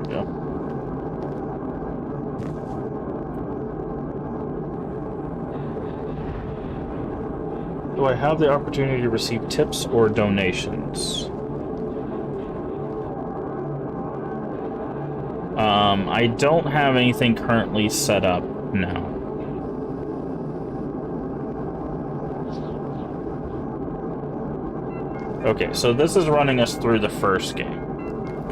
Yeah. Do I have the opportunity to receive tips or donations? I don't have anything currently set up now. Okay, so this is running us through the first game.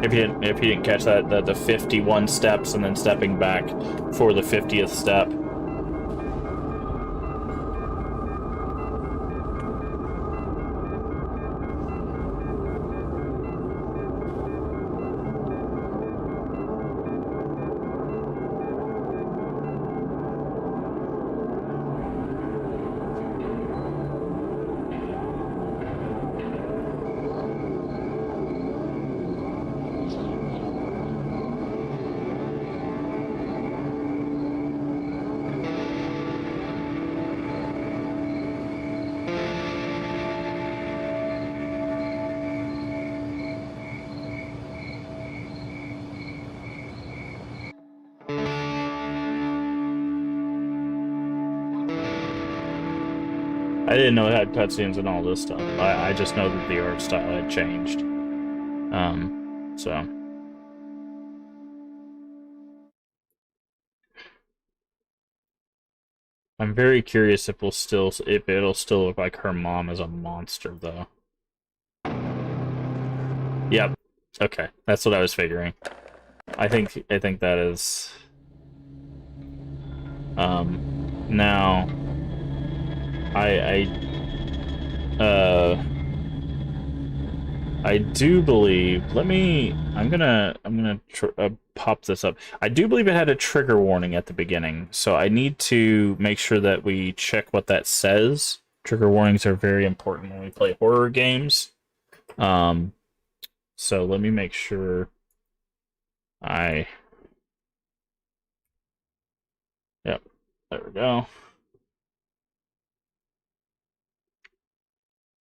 If you didn't catch that, the 51 steps and then stepping back for the 50th step. I didn't know it had cutscenes and all this stuff. I just know that the art style had changed. So. I'm very curious if it'll still look like her mom is a monster, though. Yep. Okay, that's what I was figuring. I think that is. Now. I do believe. I'm gonna pop this up. I do believe it had a trigger warning at the beginning, so I need to make sure that we check what that says. Trigger warnings are very important when we play horror games. So let me make sure Yep, there we go.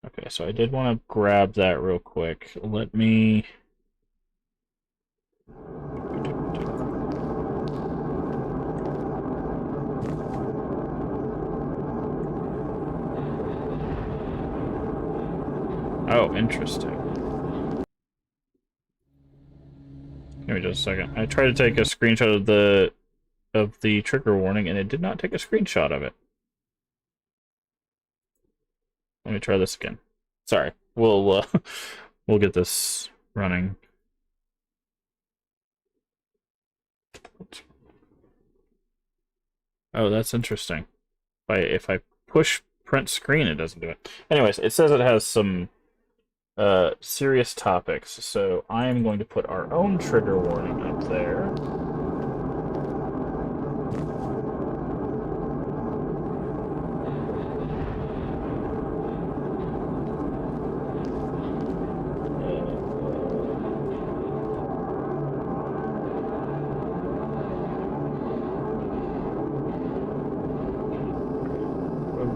Okay, so I did want to grab that real quick. Let me... Oh, interesting. Give me just a second. I tried to take a screenshot of the trigger warning, and it did not take a screenshot of it. Let me try this again. Sorry. We'll get this running. Oh, that's interesting. If I push print screen, it doesn't do it. Anyways, it says it has some serious topics, so I am going to put our own trigger warning up there.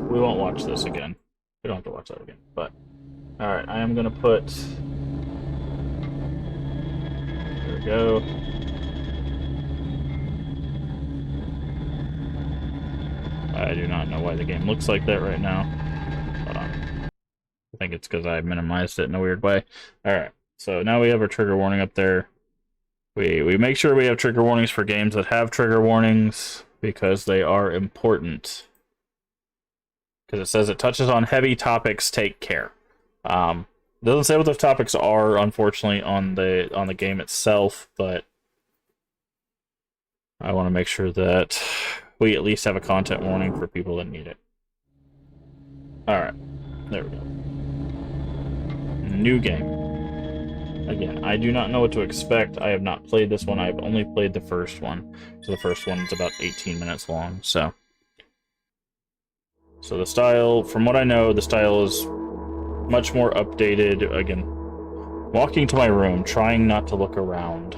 We won't watch this again. We don't have to watch that again, but... Alright, I am gonna put... There we go. I do not know why the game looks like that right now. Hold on. I think it's because I minimized it in a weird way. Alright, so now we have our trigger warning up there. We make sure we have trigger warnings for games that have trigger warnings, because they are important. Because it says it touches on heavy topics, take care. Doesn't say what the topics are, unfortunately, on the game itself, but I want to make sure that we at least have a content warning for people that need it. Alright, there we go. New game. Again, I do not know what to expect. I have not played this one. I've only played the first one. So the first one is about 18 minutes long, so the style, from what I know, the style is much more updated. Again, walking to my room, trying not to look around.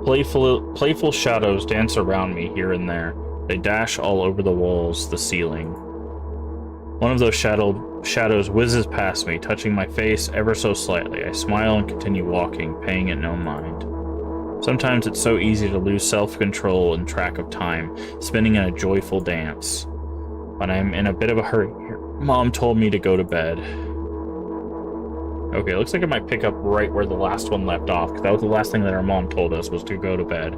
Playful shadows dance around me here and there. They dash all over the walls, the ceiling. One of those shadows whizzes past me, touching my face ever so slightly. I smile and continue walking, paying it no mind. Sometimes it's so easy to lose self-control and track of time, spinning in a joyful dance. But I'm in a bit of a hurry here. Mom told me to go to bed. Okay, looks like it might pick up right where the last one left off, because that was the last thing that our mom told us, was to go to bed.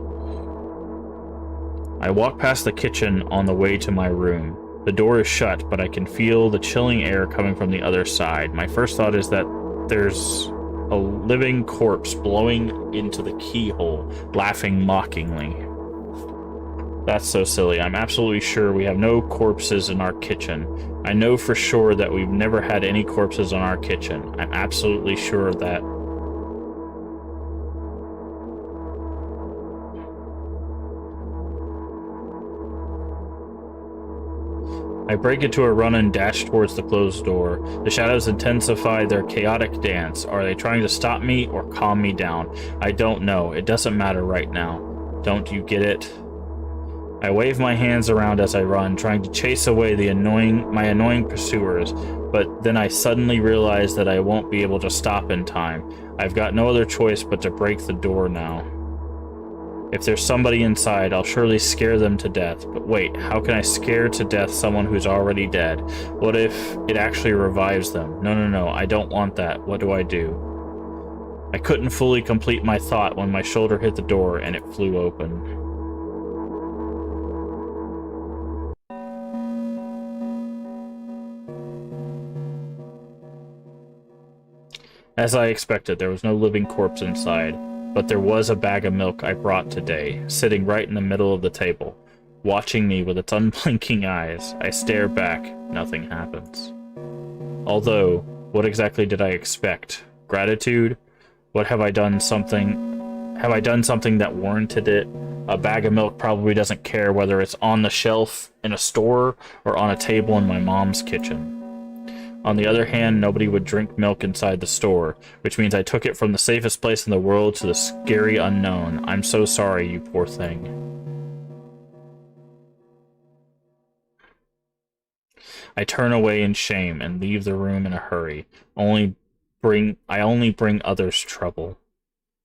I walk past the kitchen on the way to my room. The door is shut, but I can feel the chilling air coming from the other side. My first thought is that there's a living corpse blowing into the keyhole, laughing mockingly. That's so silly. I'm absolutely sure we have no corpses in our kitchen. I know for sure that we've never had any corpses in our kitchen. I'm absolutely sure of that. I break into a run and dash towards the closed door. The shadows intensify their chaotic dance. Are they trying to stop me or calm me down? I don't know. It doesn't matter right now. Don't you get it? I wave my hands around as I run, trying to chase away my annoying pursuers, but then I suddenly realize that I won't be able to stop in time. I've got no other choice but to break the door now. If there's somebody inside, I'll surely scare them to death. But wait, how can I scare to death someone who's already dead? What if it actually revives them? No, I don't want that. What do I do? I couldn't fully complete my thought when my shoulder hit the door and it flew open. As I expected, there was no living corpse inside. But there was a bag of milk I brought today, sitting right in the middle of the table, watching me with its unblinking eyes. I stare back. Nothing happens. Although, what exactly did I expect? Gratitude? What have I done something that warranted it? A bag of milk probably doesn't care whether it's on the shelf in a store or on a table in my mom's kitchen. On the other hand, nobody would drink milk inside the store, which means I took it from the safest place in the world to the scary unknown. I'm so sorry, you poor thing. I turn away in shame and leave the room in a hurry. I only bring others trouble.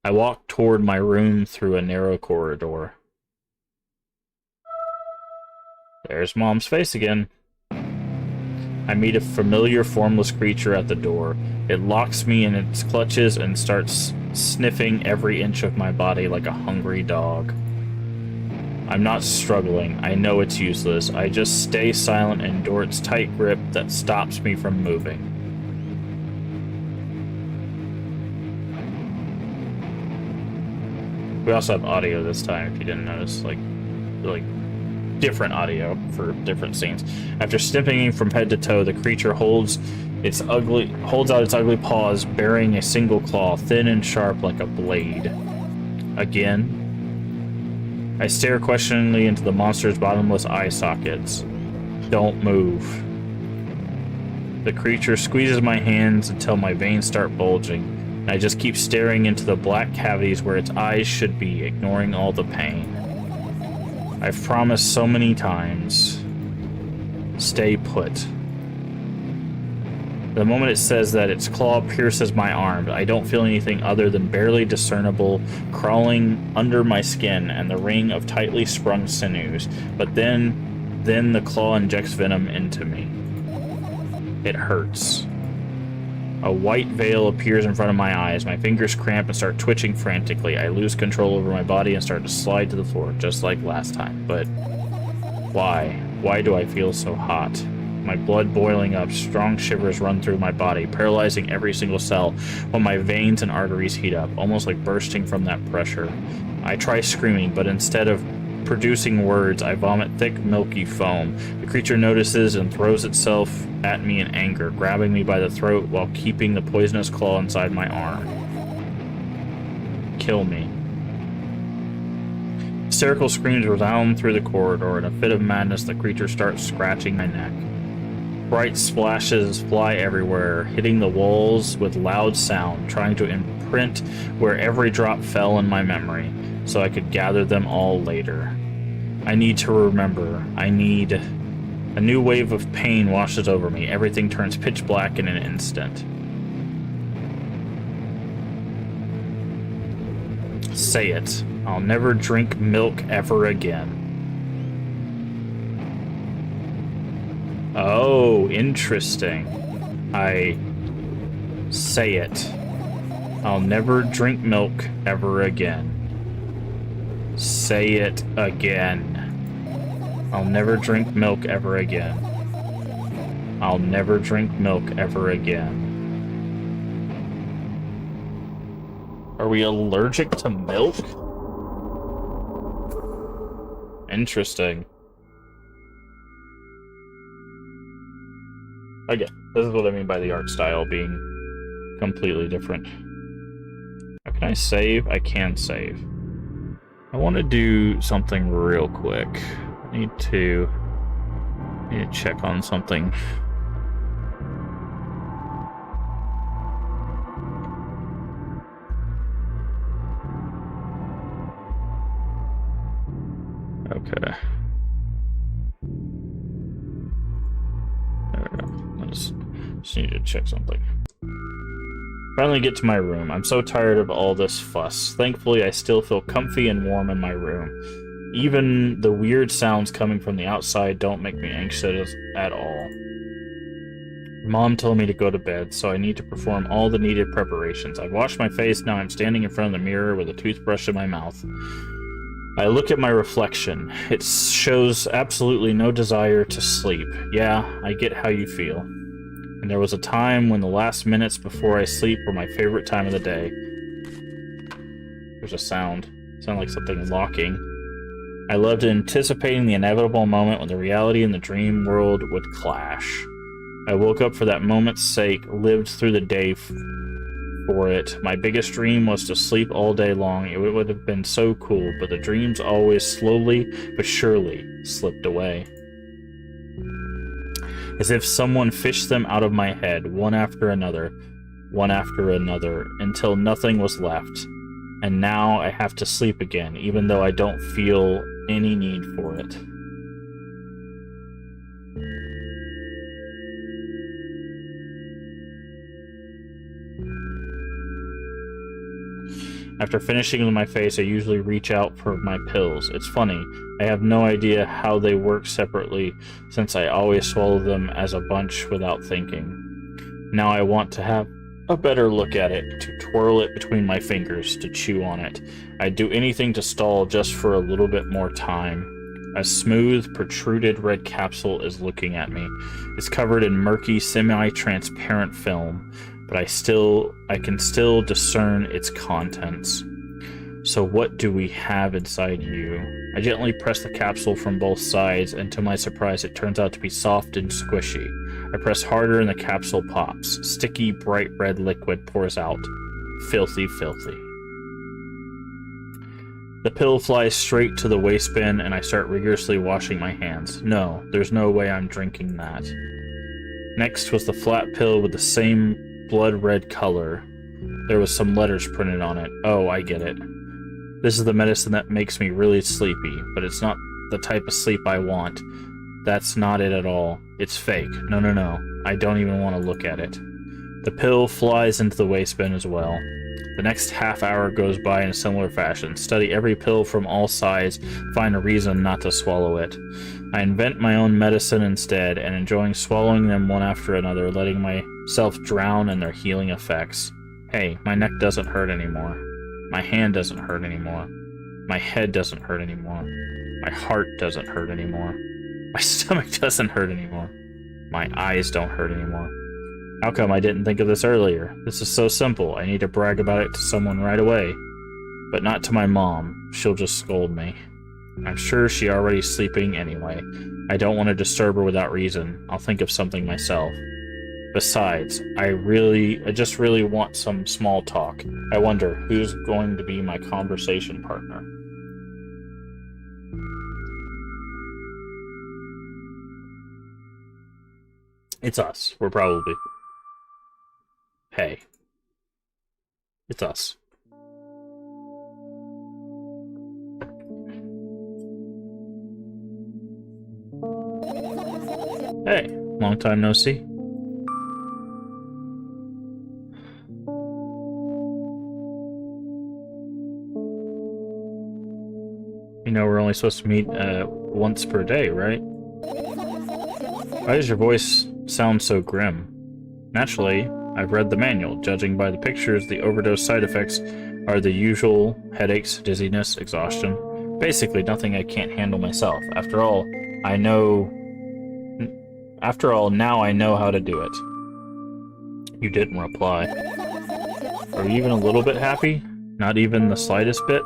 I walk toward my room through a narrow corridor. There's Mom's face again. I meet a familiar, formless creature at the door. It locks me in its clutches and starts sniffing every inch of my body like a hungry dog. I'm not struggling. I know it's useless. I just stay silent and endure its tight grip that stops me from moving. We also have audio this time, if you didn't notice. Like different audio for different scenes. After sniffing from head to toe, the creature holds out its ugly paws, bearing a single claw, thin and sharp like a blade. Again, I stare questioningly into the monster's bottomless eye sockets. Don't move. The creature squeezes my hands until my veins start bulging, and I just keep staring into the black cavities where its eyes should be, ignoring all the pain. I've promised so many times. Stay put. The moment it says that, its claw pierces my arm. I don't feel anything other than barely discernible crawling under my skin and the ring of tightly sprung sinews. But then the claw injects venom into me. It hurts. A white veil appears in front of my eyes. My fingers cramp and start twitching frantically. I lose control over my body and start to slide to the floor, just like last time. But why? Why do I feel so hot? My blood boiling up, strong shivers run through my body, paralyzing every single cell, while my veins and arteries heat up, almost like bursting from that pressure. I try screaming, but instead of producing words, I vomit thick, milky foam. The creature notices and throws itself at me in anger, grabbing me by the throat while keeping the poisonous claw inside my arm. Kill me. Hysterical screams resound through the corridor. In a fit of madness, the creature starts scratching my neck. Bright splashes fly everywhere, hitting the walls with loud sound, trying to imprint where every drop fell in my memory, so I could gather them all later. I need to remember. I need A new wave of pain washes over me. Everything turns pitch black in an instant. Say it. I'll never drink milk ever again. Oh, interesting. I say it. I'll never drink milk ever again. Say it again. I'll never drink milk ever again. I'll never drink milk ever again. Are we allergic to milk? Interesting. Again, this is what I mean by the art style being completely different. Now, can I save? I can save. I want to do something real quick. I need to check on something. Okay. There we go. I just need to check something. Finally get to my room. I'm so tired of all this fuss. Thankfully, I still feel comfy and warm in my room. Even the weird sounds coming from the outside don't make me anxious at all. Mom told me to go to bed, so I need to perform all the needed preparations. I've washed my face, now I'm standing in front of the mirror with a toothbrush in my mouth. I look at my reflection. It shows absolutely no desire to sleep. Yeah, I get how you feel. And there was a time when the last minutes before I sleep were my favorite time of the day. There's a sound. Sound like something locking. I loved anticipating the inevitable moment when the reality and the dream world would clash. I woke up for that moment's sake, lived through the day for it. My biggest dream was to sleep all day long. It would have been so cool, but the dreams always slowly but surely slipped away. As if someone fished them out of my head, one after another, until nothing was left. And now I have to sleep again, even though I don't feel any need for it. After finishing with my face, I usually reach out for my pills. It's funny, I have no idea how they work separately, since I always swallow them as a bunch without thinking. Now I want to have a better look at it, to twirl it between my fingers, to chew on it. I'd do anything to stall just for a little bit more time. A smooth, protruded red capsule is looking at me. It's covered in murky, semi-transparent film, but I can still discern its contents. So what do we have inside you? I gently press the capsule from both sides, and to my surprise it turns out to be soft and squishy. I press harder and the capsule pops. Sticky, bright red liquid pours out. Filthy, filthy. The pill flies straight to the waste bin, and I start rigorously washing my hands. No, there's no way I'm drinking that. Next was the flat pill with the same blood red color. There was some letters printed on it. Oh, I get it. This is the medicine that makes me really sleepy, but it's not the type of sleep I want. That's not it at all. It's fake. No, no, no. I don't even want to look at it. The pill flies into the waste bin as well. The next half hour goes by in a similar fashion. Study every pill from all sides, find a reason not to swallow it. I invent my own medicine instead, and enjoying swallowing them one after another, letting myself drown in their healing effects. Hey, my neck doesn't hurt anymore. My hand doesn't hurt anymore. My head doesn't hurt anymore. My heart doesn't hurt anymore. My stomach doesn't hurt anymore. My eyes don't hurt anymore. How come I didn't think of this earlier? This is so simple. I need to brag about it to someone right away. But not to my mom. She'll just scold me. I'm sure she's already sleeping anyway. I don't want to disturb her without reason. I'll think of something myself. Besides, I just really want some small talk. I wonder who's going to be my conversation partner. It's us. We're probably... Hey. It's us. long time no see. You know we're only supposed to meet once per day, right? Why does your voice sound so grim? Naturally, I've read the manual. Judging by the pictures, the overdose side effects are the usual headaches, dizziness, exhaustion. Basically, nothing I can't handle myself. After all, now I know how to do it. You didn't reply. Are you even a little bit happy? Not even the slightest bit?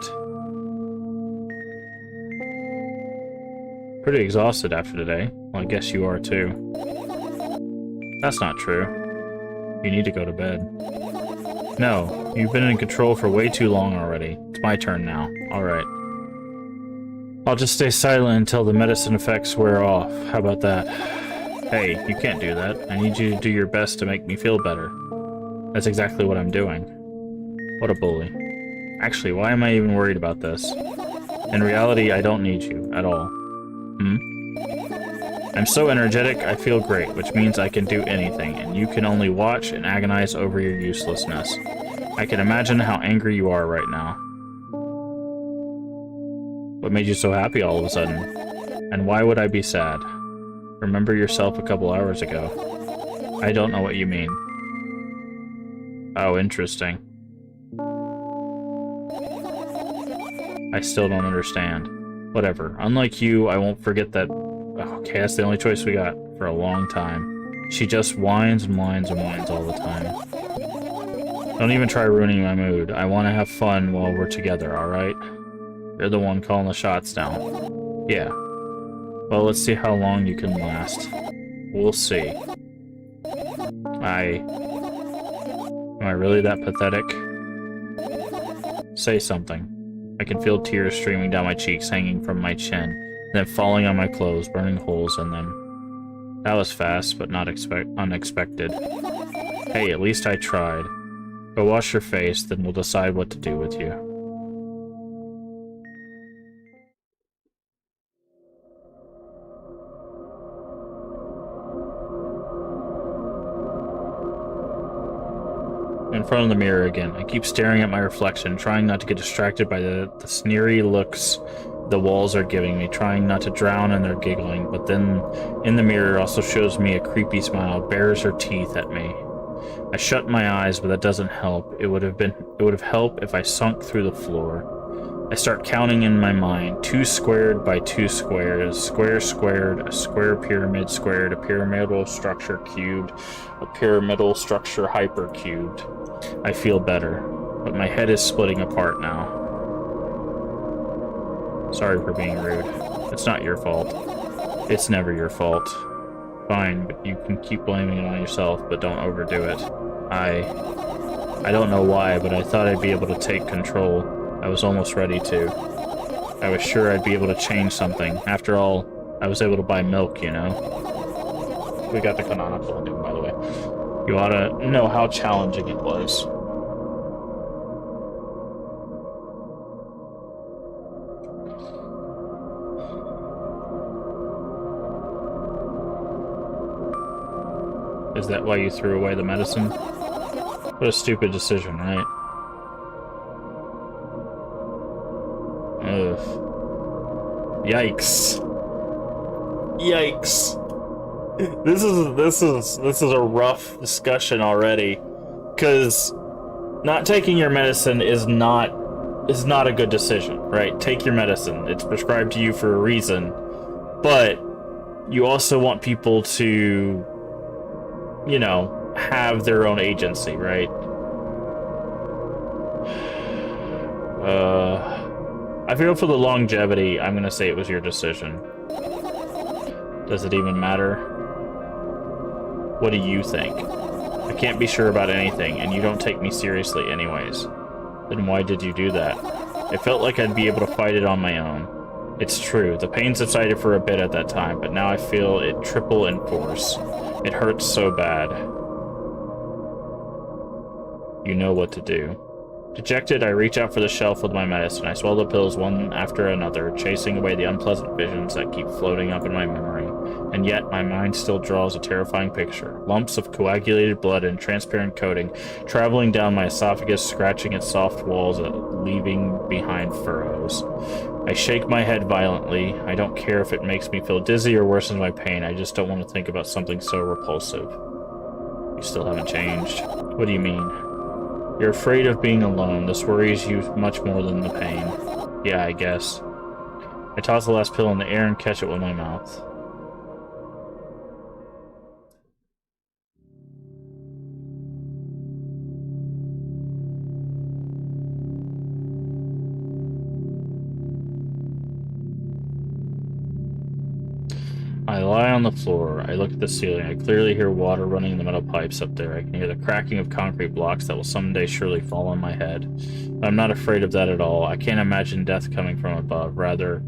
Pretty exhausted after today. Well, I guess you are too. That's not true. You need to go to bed. No, you've been in control for way too long already. It's my turn now. Alright. I'll just stay silent until the medicine effects wear off. How about that? Hey, you can't do that. I need you to do your best to make me feel better. That's exactly what I'm doing. What a bully. Actually, why am I even worried about this? In reality, I don't need you at all. I'm so energetic, I feel great, which means I can do anything, and you can only watch and agonize over your uselessness. I can imagine how angry you are right now. What made you so happy all of a sudden? And why would I be sad? Remember yourself a couple hours ago. I don't know what you mean. Oh, interesting. I still don't understand. Whatever. Unlike you, I won't forget that... Okay, that's the only choice we got for a long time. She just whines and whines and whines all the time. Don't even try ruining my mood. I want to have fun while we're together, alright? You're the one calling the shots now. Yeah. Well, let's see how long you can last. We'll see. Am I really that pathetic? Say something. I can feel tears streaming down my cheeks, hanging from my chin, and then falling on my clothes, burning holes in them. That was fast, but not unexpected. Hey, at least I tried. Go wash your face, then we'll decide what to do with you. In front of the mirror again. I keep staring at my reflection, trying not to get distracted by the sneery looks the walls are giving me, trying not to drown in their giggling, but then in the mirror also shows me a creepy smile, bares her teeth at me. I shut my eyes, but that doesn't help. It would have helped if I sunk through the floor. I start counting in my mind. 2 squared by 2 squares, square squared, a square pyramid squared, a pyramidal structure cubed, a pyramidal structure hypercubed. I feel better, but my head is splitting apart now. Sorry for being rude. It's not your fault. It's never your fault. Fine, but you can keep blaming it on yourself, but don't overdo it. I don't know why, but I thought I'd be able to take control. I was almost ready to. I was sure I'd be able to change something. After all, I was able to buy milk, you know? We got the canonical ending, by the way. You ought to know how challenging it was. Is that why you threw away the medicine? What a stupid decision, right? Ugh. Yikes. Yikes. This is a rough discussion already, because not taking your medicine is not a good decision, right? Take your medicine. It's prescribed to you for a reason, but you also want people to, you know, have their own agency, right? I feel for the longevity, I'm gonna say it was your decision. Does it even matter? What do you think? I can't be sure about anything, and you don't take me seriously anyways. Then why did you do that? It felt like I'd be able to fight it on my own. It's true, the pain subsided for a bit at that time, but now I feel it triple in force. It hurts so bad. You know what to do. Dejected, I reach out for the shelf with my medicine. I swallow the pills one after another, chasing away the unpleasant visions that keep floating up in my memory. and yet my mind still draws a terrifying picture. Lumps of coagulated blood and transparent coating traveling down my esophagus, scratching its soft walls, leaving behind furrows. I shake my head violently. I don't care if it makes me feel dizzy or worsens my pain. I just don't want to think about something so repulsive. You still haven't changed. What do you mean? You're afraid of being alone. This worries you much more than the pain. Yeah, I guess. I toss the last pill in the air and catch it with my mouth. I lie on the floor. I look at the ceiling. I clearly hear water running in the metal pipes up there. I can hear the cracking of concrete blocks that will someday surely fall on my head. But I'm not afraid of that at all. I can't imagine death coming from above. Rather,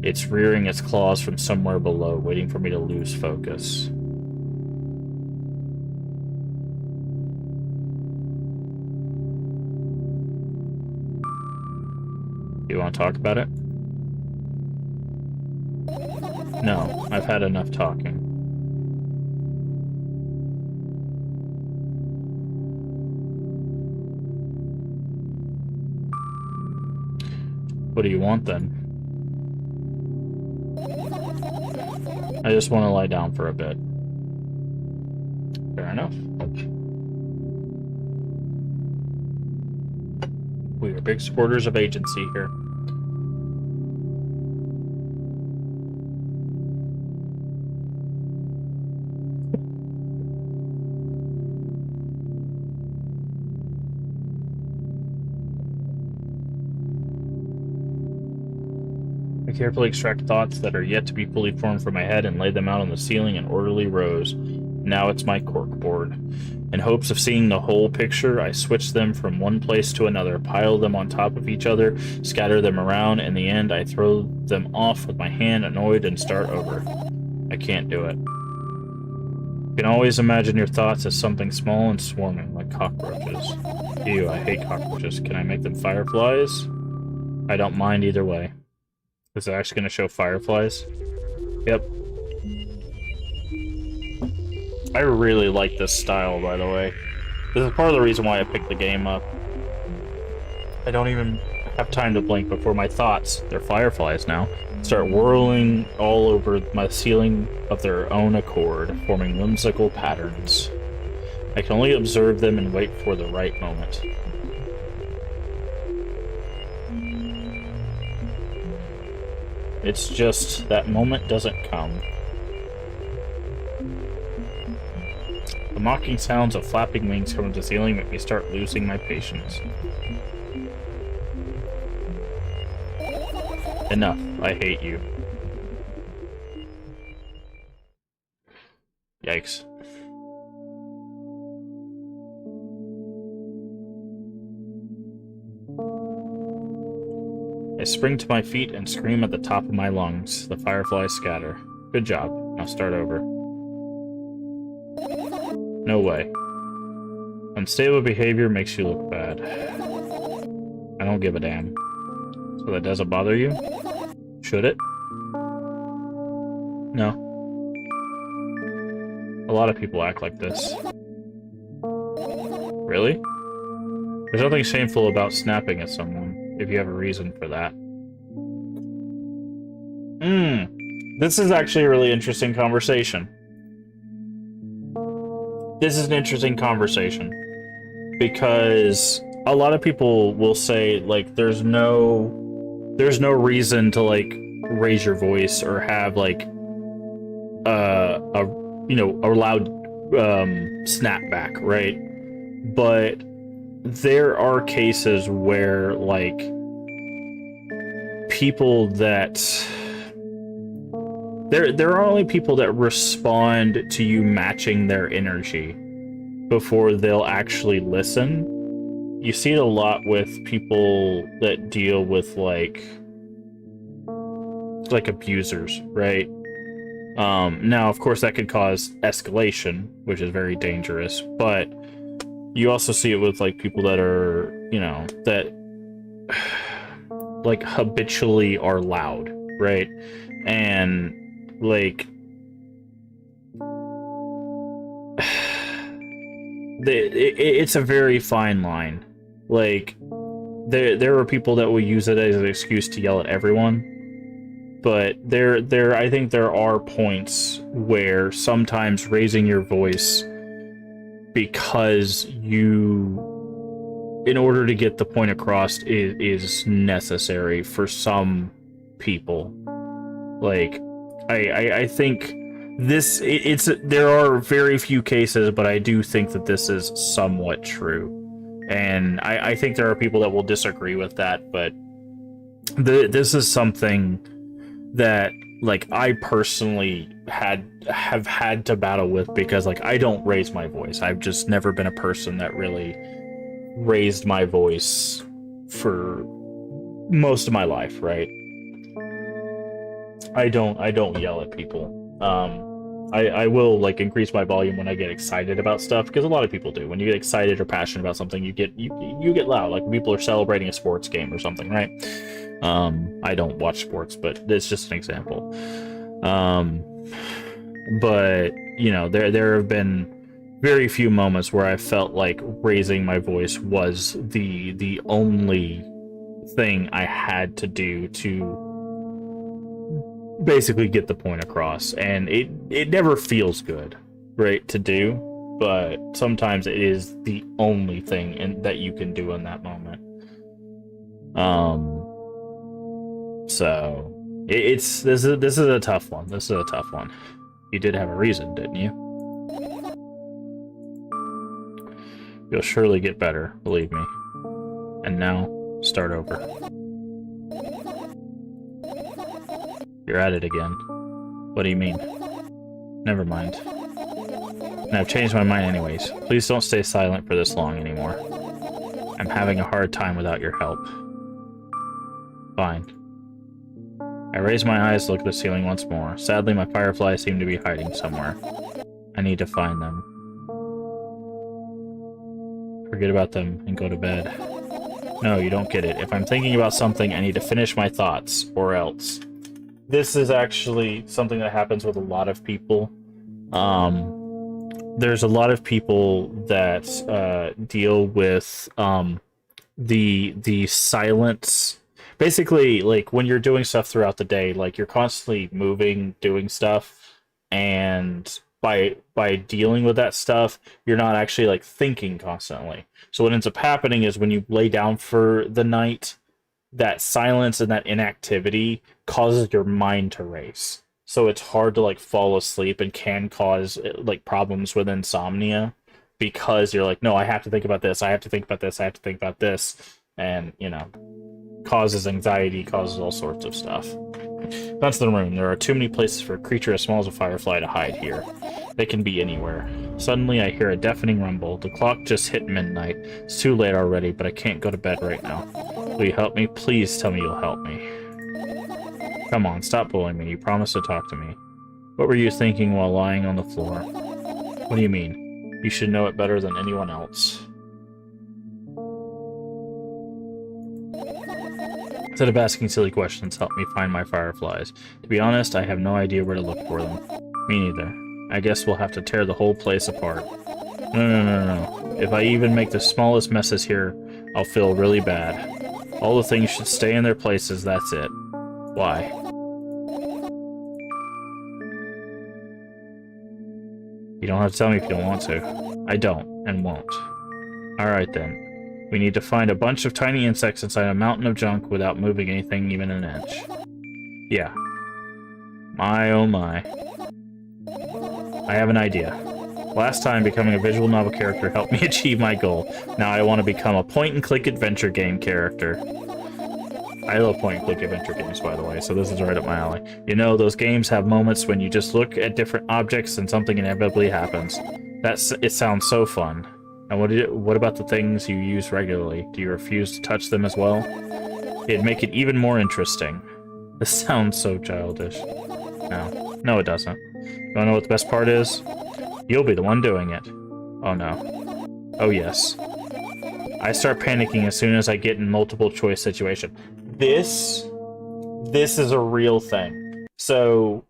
it's rearing its claws from somewhere below, waiting for me to lose focus. You want to talk about it? No, I've had enough talking. What do you want, then? I just want to lie down for a bit. Fair enough. We are big supporters of agency here. I carefully extract thoughts that are yet to be fully formed from my head and lay them out on the ceiling in orderly rows. Now it's my corkboard. In hopes of seeing the whole picture, I switch them from one place to another, pile them on top of each other, scatter them around. In the end, I throw them off with my hand, annoyed, and start over. I can't do it. You can always imagine your thoughts as something small and swarming, like cockroaches. Ew, I hate cockroaches. Can I make them fireflies? I don't mind either way. Is it actually going to show fireflies? Yep. I really like this style, by the way. This is part of the reason why I picked the game up. I don't even have time to blink before my thoughts, they're fireflies now, start whirling all over my ceiling of their own accord, forming whimsical patterns. I can only observe them and wait for the right moment. It's just that moment doesn't come. The mocking sounds of flapping wings coming to the ceiling make me start losing my patience. Enough. I hate you. Yikes. I spring to my feet and scream at the top of my lungs. The fireflies scatter. Good job. Now start over. No way. Unstable behavior makes you look bad. I don't give a damn. So that doesn't bother you? Should it? No. A lot of people act like this. Really? There's nothing shameful about snapping at someone, if you have a reason for that. This is actually a really interesting conversation. This is an interesting conversation. Because a lot of people will say, like, there's no reason to, like, raise your voice or have, like, a loud snapback, right? But there are cases where, like, people that there are only people that respond to you matching their energy before they'll actually listen. You see it a lot with people that deal with like abusers, right? Now, of course, that could cause escalation, which is very dangerous, but you also see it with, like, people that are, you know, that, like, habitually are loud, right? And, like, it's a very fine line. Like, there are people that will use it as an excuse to yell at everyone, but I think there are points where sometimes raising your voice because in order to get the point across is necessary for some people. Like, I think there are very few cases, but I do think that this is somewhat true. And I think there are people that will disagree with that, but this is something that, like, I personally have had to battle with, because, like, I don't raise my voice. I've just never been a person that really raised my voice for most of my life, right? I don't yell at people. I will, like, increase my volume when I get excited about stuff, because a lot of people do. When you get excited or passionate about something, you get loud. Like, people are celebrating a sports game or something, right? I don't watch sports, but it's just an example. But, you know, there have been very few moments where I felt like raising my voice was the only thing I had to do to basically get the point across. And it never feels good, right, to do, but sometimes it is the only thing that you can do in that moment. So this is a tough one. This is a tough one. You did have a reason, didn't you? You'll surely get better, believe me. And now, start over. You're at it again. What do you mean? Never mind. And I've changed my mind anyways. Please don't stay silent for this long anymore. I'm having a hard time without your help. Fine. I raise my eyes to look at the ceiling once more. Sadly, my fireflies seem to be hiding somewhere. I need to find them. Forget about them and go to bed. No, you don't get it. If I'm thinking about something, I need to finish my thoughts, or else. This is actually something that happens with a lot of people. There's a lot of people that deal with the silence. Basically, like, when you're doing stuff throughout the day, like, you're constantly moving, doing stuff, and by dealing with that stuff, you're not actually, like, thinking constantly. So what ends up happening is when you lay down for the night, that silence and that inactivity causes your mind to race. So it's hard to, like, fall asleep, and can cause, like, problems with insomnia, because you're like, no, I have to think about this, I have to think about this, I have to think about this, and, you know, causes anxiety, causes all sorts of stuff. That's the room. There are too many places for a creature as small as a firefly to hide here. They can be anywhere. Suddenly I hear a deafening rumble. The clock just hit midnight. It's too late already, but I can't go to bed right now. Will you help me? Please tell me you'll help me. Come on, stop bullying me. You promised to talk to me. What were you thinking while lying on the floor? What do you mean? You should know it better than anyone else. Instead of asking silly questions, help me find my fireflies. To be honest, I have no idea where to look for them. Me neither. I guess we'll have to tear the whole place apart. No. If I even make the smallest messes here, I'll feel really bad. All the things should stay in their places, that's it. Why? You don't have to tell me if you don't want to. I don't, and won't. Alright then. We need to find a bunch of tiny insects inside a mountain of junk without moving anything even an inch. Yeah. My oh my. I have an idea. Last time, becoming a visual novel character helped me achieve my goal. Now I want to become a point-and-click adventure game character. I love point-and-click adventure games, by the way, so this is right up my alley. You know, those games have moments when you just look at different objects and something inevitably happens. It sounds so fun. And what about the things you use regularly? Do you refuse to touch them as well? It'd make it even more interesting. This sounds so childish. No, it doesn't. You wanna know what the best part is? You'll be the one doing it. Oh no. Oh yes. I start panicking as soon as I get in multiple choice situation. This is a real thing. So,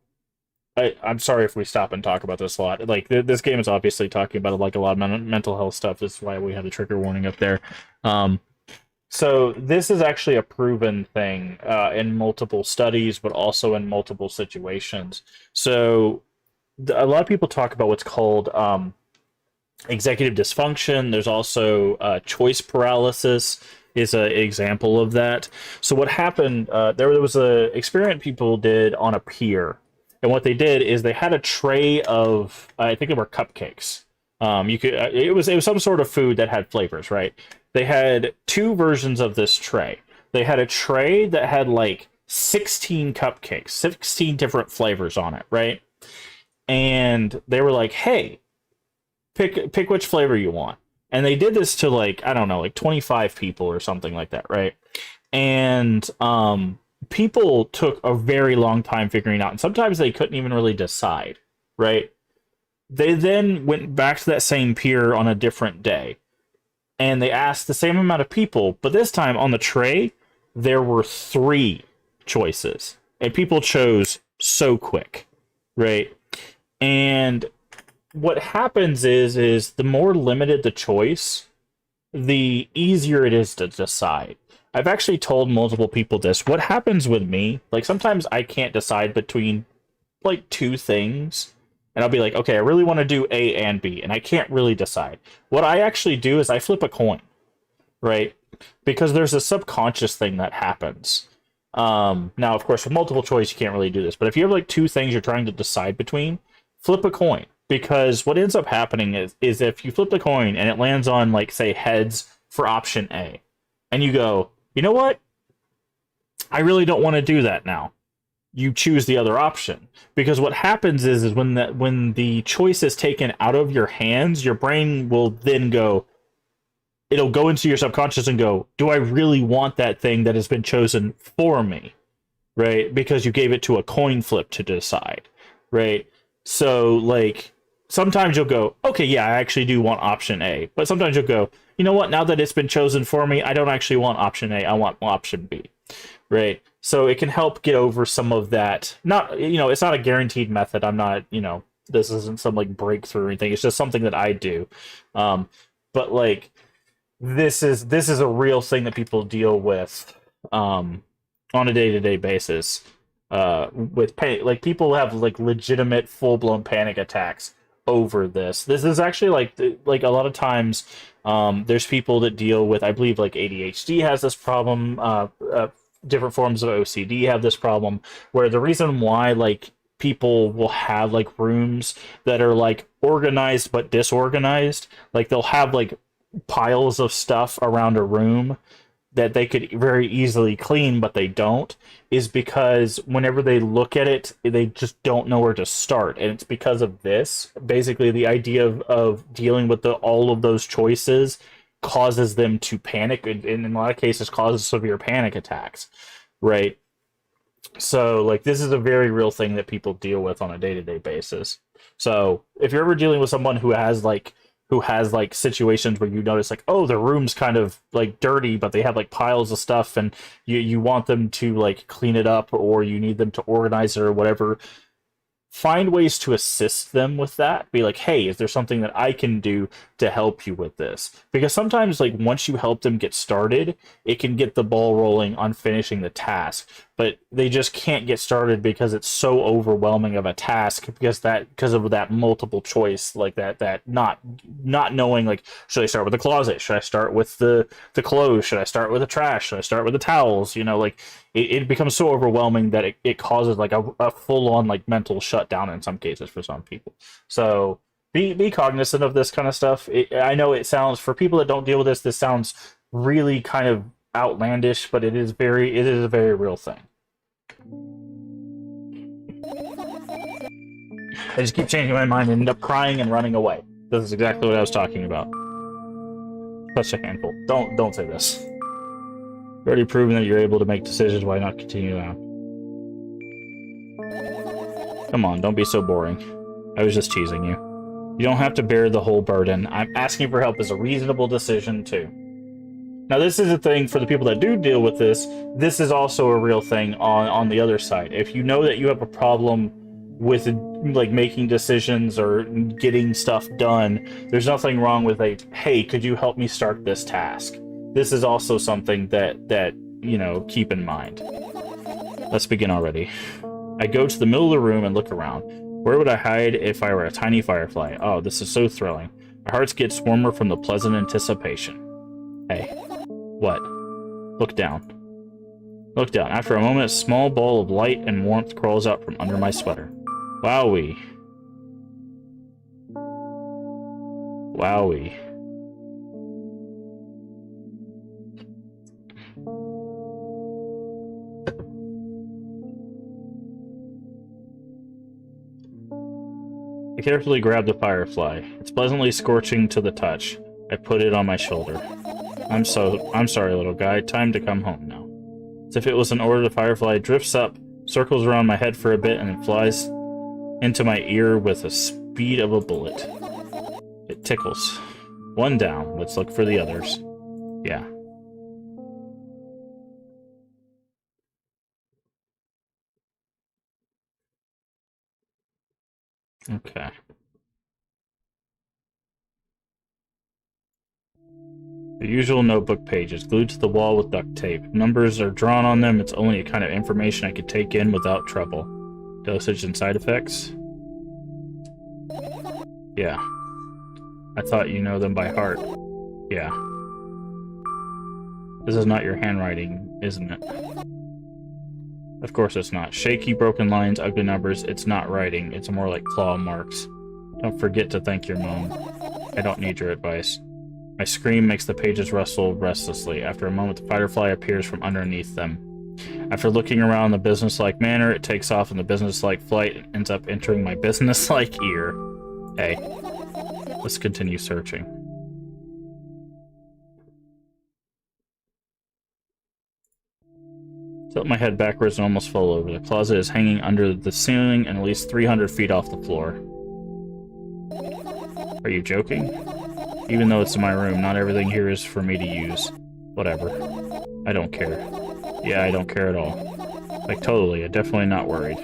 I'm sorry if we stop and talk about this a lot. Like this game is obviously talking about like a lot of mental health stuff. That's why we have the trigger warning up there. Um, so this is actually a proven thing in multiple studies, but also in multiple situations. So a lot of people talk about what's called executive dysfunction. There's also choice paralysis is an example of that. So what happened? There was a experiment people did on a pier, and what they did is they had a tray of I think they were cupcakes. You could it was some sort of food that had flavors, right? They had two versions of this tray. They had a tray that had like 16 cupcakes, 16 different flavors on it, right? And they were like, "Hey, pick which flavor you want." And they did this to like I don't know, like 25 people or something like that, right? And people took a very long time figuring it out, and sometimes they couldn't even really decide, right? They then went back to that same pier on a different day, and they asked the same amount of people, but this time on the tray there were three choices, and people chose so quick, right? And what happens is the more limited the choice, the easier it is to decide. I've actually told multiple people this. What happens with me, like sometimes I can't decide between like two things, and I'll be like, okay, I really want to do A and B, and I can't really decide. What I actually do is I flip a coin, right? Because there's a subconscious thing that happens. Now, of course, with multiple choice, you can't really do this, but if you have like two things you're trying to decide between, flip a coin. Because what ends up happening is if you flip the coin and it lands on, like, say, heads for option A, and you go, you know what? I really don't want to do that now. You choose the other option. Because what happens is when the choice is taken out of your hands, your brain will then go, it'll go into your subconscious and go, do I really want that thing that has been chosen for me? Right? Because you gave it to a coin flip to decide. Right? So, like, sometimes you'll go, okay, yeah, I actually do want option A. But sometimes you'll go, you know what, now that it's been chosen for me, I don't actually want option A, I want option B. Right? So it can help get over some of that. Not, it's not a guaranteed method. I'm not, this isn't some, like, breakthrough or anything. It's just something that I do. But, like, this is a real thing that people deal with on a day-to-day basis. With panic, like people have like legitimate full-blown panic attacks over this. This is actually like a lot of times there's people that deal with, I believe, like ADHD has this problem, different forms of OCD have this problem, where the reason why like people will have like rooms that are like organized but disorganized, like they'll have like piles of stuff around a room that they could very easily clean, but they don't, is because whenever they look at it, they just don't know where to start. And it's because of this. Basically, the idea of dealing with all of those choices causes them to panic, and in a lot of cases causes severe panic attacks, right? So, like, this is a very real thing that people deal with on a day-to-day basis. So, if you're ever dealing with someone who has situations where you notice like, oh, their room's kind of like dirty, but they have like piles of stuff, and you want them to like clean it up, or you need them to organize it or whatever, find ways to assist them with that. Be like, hey, is there something that I can do to help you with this? Because sometimes, like, once you help them get started, it can get the ball rolling on finishing the task. But they just can't get started because it's so overwhelming of a task, because of that multiple choice, like that not knowing, like, should I start with the closet? Should I start with the clothes? Should I start with the trash? Should I start with the towels? Like, it becomes so overwhelming that it causes like a full-on like mental shutdown in some cases for some people. So be cognizant of this kind of stuff. I know it sounds, for people that don't deal with this sounds really kind of outlandish, but it is a very real thing. I just keep changing my mind and end up crying and running away. This is exactly what I was talking about. Such a handful. Don't say this. You've already proven that you're able to make decisions. Why not continue on? Come on, don't be so boring. I was just teasing you. You don't have to bear the whole burden. I'm asking for help is a reasonable decision, too. Now, this is a thing for the people that do deal with this. This is also a real thing on the other side. If you know that you have a problem with like making decisions or getting stuff done. There's nothing wrong with a, hey, could you help me start this task? This is also something that you know, keep in mind. Let's begin already. I go to the middle of the room and look around. Where would I hide if I were a tiny firefly? Oh, this is so thrilling. Our hearts get warmer from the pleasant anticipation. Hey, what? Look down. Look down. After a moment, a small ball of light and warmth crawls out from under my sweater. Wowee. Wowee. I carefully grab the firefly. It's pleasantly scorching to the touch. I put it on my shoulder. I'm sorry, little guy. Time to come home now. As if it was an order, the firefly drifts up, circles around my head for a bit, and then flies into my ear with the speed of a bullet. It tickles. One down. Let's look for the others. Yeah. Okay. The usual notebook pages, glued to the wall with duct tape. Numbers are drawn on them. It's only a kind of information I could take in without trouble. Dosage and side effects? Yeah. I thought you know them by heart. Yeah. This is not your handwriting, isn't it? Of course it's not. Shaky, broken lines, ugly numbers. It's not writing. It's more like claw marks. Don't forget to thank your mom. I don't need your advice. My scream makes the pages rustle restlessly. After a moment, the firefly appears from underneath them. After looking around in a businesslike manner, it takes off in the businesslike flight and ends up entering my businesslike ear. Hey, let's continue searching. Tilt my head backwards and almost fall over. The closet is hanging under the ceiling and at least 300 feet off the floor. Are you joking? Even though it's in my room, not everything here is for me to use. Whatever. I don't care. Yeah, I don't care at all. Like, totally. I'm definitely not worried.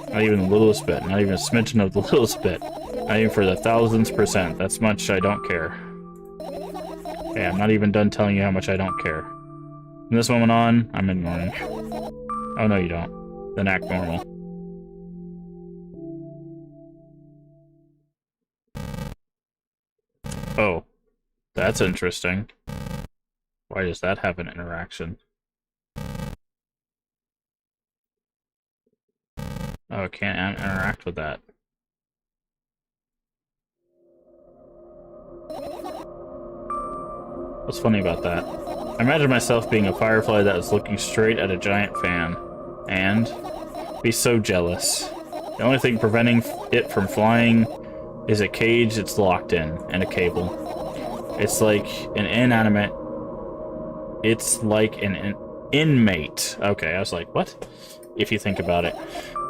Not even the littlest bit. Not even a smidgen of the littlest bit. Not even for the 1000%. That's much I don't care. Hey, I'm not even done telling you how much I don't care. From this moment on, I'm ignoring. Oh, no, you don't. Then act normal. Oh, that's interesting. Why does that have an interaction? Oh, I can't interact with that. What's funny about that? I imagine myself being a firefly that is looking straight at a giant fan. And? Be so jealous. The only thing preventing it from flying is a cage it's locked in, and a cable. It's like an inanimate... It's like an inmate. Okay, I was like, what? If you think about it.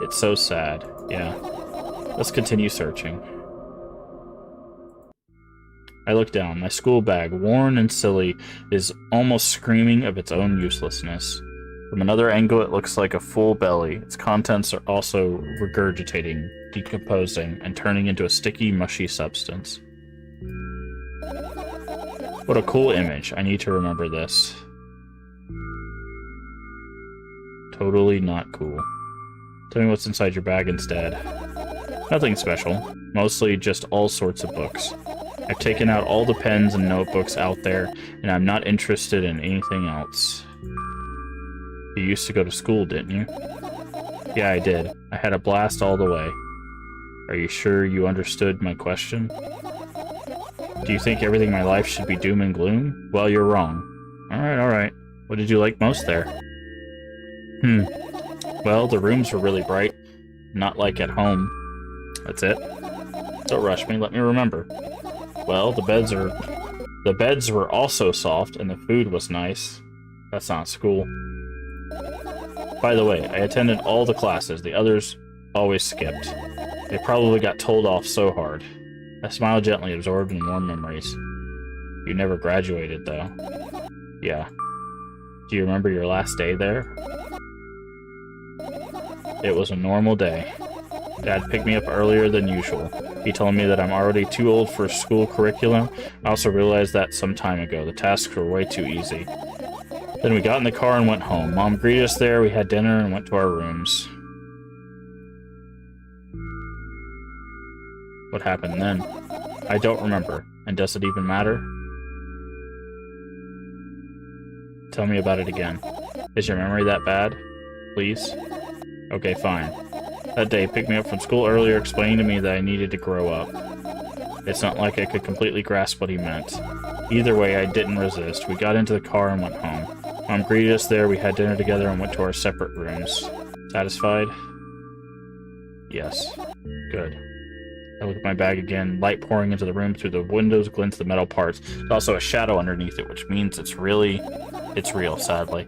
It's so sad. Yeah. Let's continue searching. I look down. My school bag, worn and silly, is almost screaming of its own uselessness. From another angle, it looks like a full belly. Its contents are also regurgitating, decomposing, and turning into a sticky, mushy substance. What a cool image. I need to remember this. Totally not cool. Tell me what's inside your bag instead. Nothing special. Mostly just all sorts of books. I've taken out all the pens and notebooks out there, and I'm not interested in anything else. You used to go to school, didn't you? Yeah, I did. I had a blast all the way. Are you sure you understood my question? Do you think everything in my life should be doom and gloom? Well, you're wrong. Alright. What did you like most there? Well, the rooms were really bright. Not like at home. That's it. Don't rush me, let me remember. Well, the beds were also soft, and the food was nice. That's not school. By the way, I attended all the classes. The others always skipped. They probably got told off so hard. I smiled gently, absorbed in warm memories. You never graduated, though. Yeah. Do you remember your last day there? It was a normal day. Dad picked me up earlier than usual. He told me that I'm already too old for school curriculum. I also realized that some time ago. The tasks were way too easy. Then we got in the car and went home. Mom greeted us there, we had dinner, and went to our rooms. What happened then? I don't remember. And does it even matter? Tell me about it again. Is your memory that bad? Please? Okay, fine. That day, he picked me up from school earlier, explaining to me that I needed to grow up. It's not like I could completely grasp what he meant. Either way, I didn't resist. We got into the car and went home. Mom greeted us there, we had dinner together, and went to our separate rooms. Satisfied? Yes. Good. I look at my bag again, light pouring into the room through the windows, glints the metal parts. There's also a shadow underneath it, which means it's real, sadly.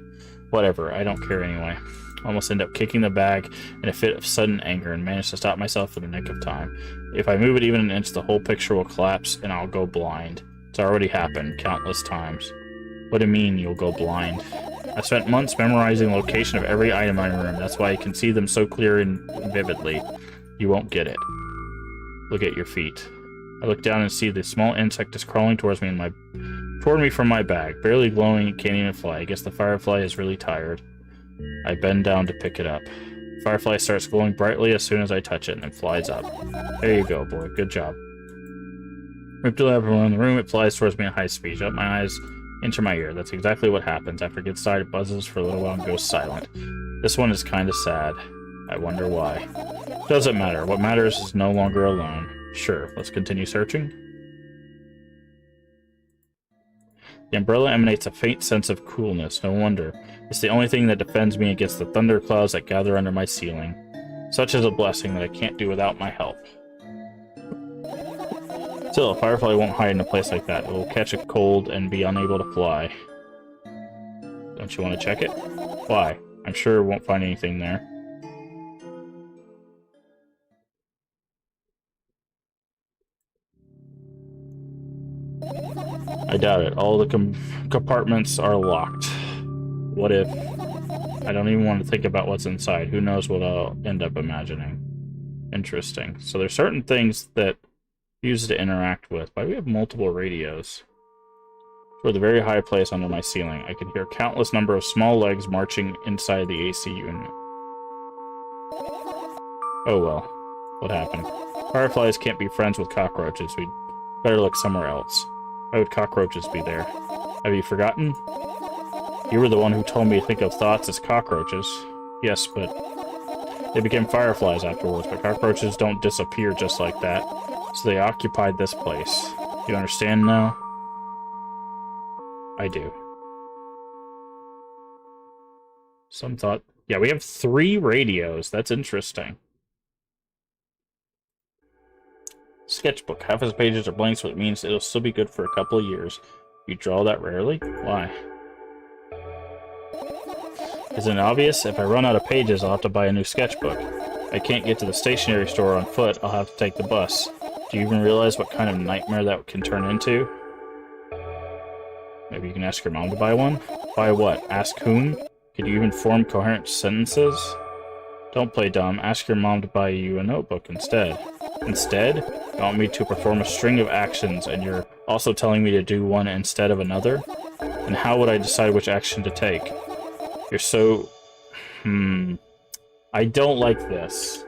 Whatever, I don't care anyway. I almost end up kicking the bag in a fit of sudden anger and manage to stop myself in the nick of time. If I move it even an inch, the whole picture will collapse and I'll go blind. It's already happened countless times. What do you mean you'll go blind? I spent months memorizing the location of every item in my room. That's why I can see them so clear and vividly. You won't get it. Look at your feet. I look down and see the small insect is crawling towards me toward me from my bag. Barely glowing, it can't even fly. I guess the firefly is really tired. I bend down to pick it up. The firefly starts glowing brightly as soon as I touch it and then flies up. There you go, boy. Good job. Ripped everyone in the room, it flies towards me at high speed. Shut my eyes, into my ear. That's exactly what happens. After it gets started, it buzzes for a little while and goes silent. This one is kind of sad. I wonder why. Doesn't matter. What matters is no longer alone. Sure, let's continue searching. The umbrella emanates a faint sense of coolness. No wonder. It's the only thing that defends me against the thunderclouds that gather under my ceiling. Such is a blessing that I can't do without my help. Still, a firefly won't hide in a place like that. It will catch a cold and be unable to fly. Don't you want to check it? Why? I'm sure it won't find anything there. I doubt it. All the compartments are locked. What if... I don't even want to think about what's inside. Who knows what I'll end up imagining. Interesting. So there's certain things that use to interact with. Why do we have multiple radios? For the very high place under my ceiling, I can hear countless number of small legs marching inside the AC unit. Oh well. What happened? Fireflies can't be friends with cockroaches. We'd better look somewhere else. Why would cockroaches be there? Have you forgotten? You were the one who told me to think of thoughts as cockroaches. Yes, but they became fireflies afterwards, but cockroaches don't disappear just like that. So they occupied this place. Do you understand now? I do. Some thought... Yeah, we have 3 radios. That's interesting. Sketchbook. Half its pages are blanks, so it means it'll still be good for a couple of years. You draw that rarely? Why? Isn't it obvious? If I run out of pages, I'll have to buy a new sketchbook. If I can't get to the stationery store on foot, I'll have to take the bus. Do you even realize what kind of nightmare that can turn into? Maybe you can ask your mom to buy one? Buy what? Ask whom? Could you even form coherent sentences? Don't play dumb. Ask your mom to buy you a notebook instead. Instead? You want me to perform a string of actions, and you're also telling me to do one instead of another? And how would I decide which action to take? You're so... I don't like this.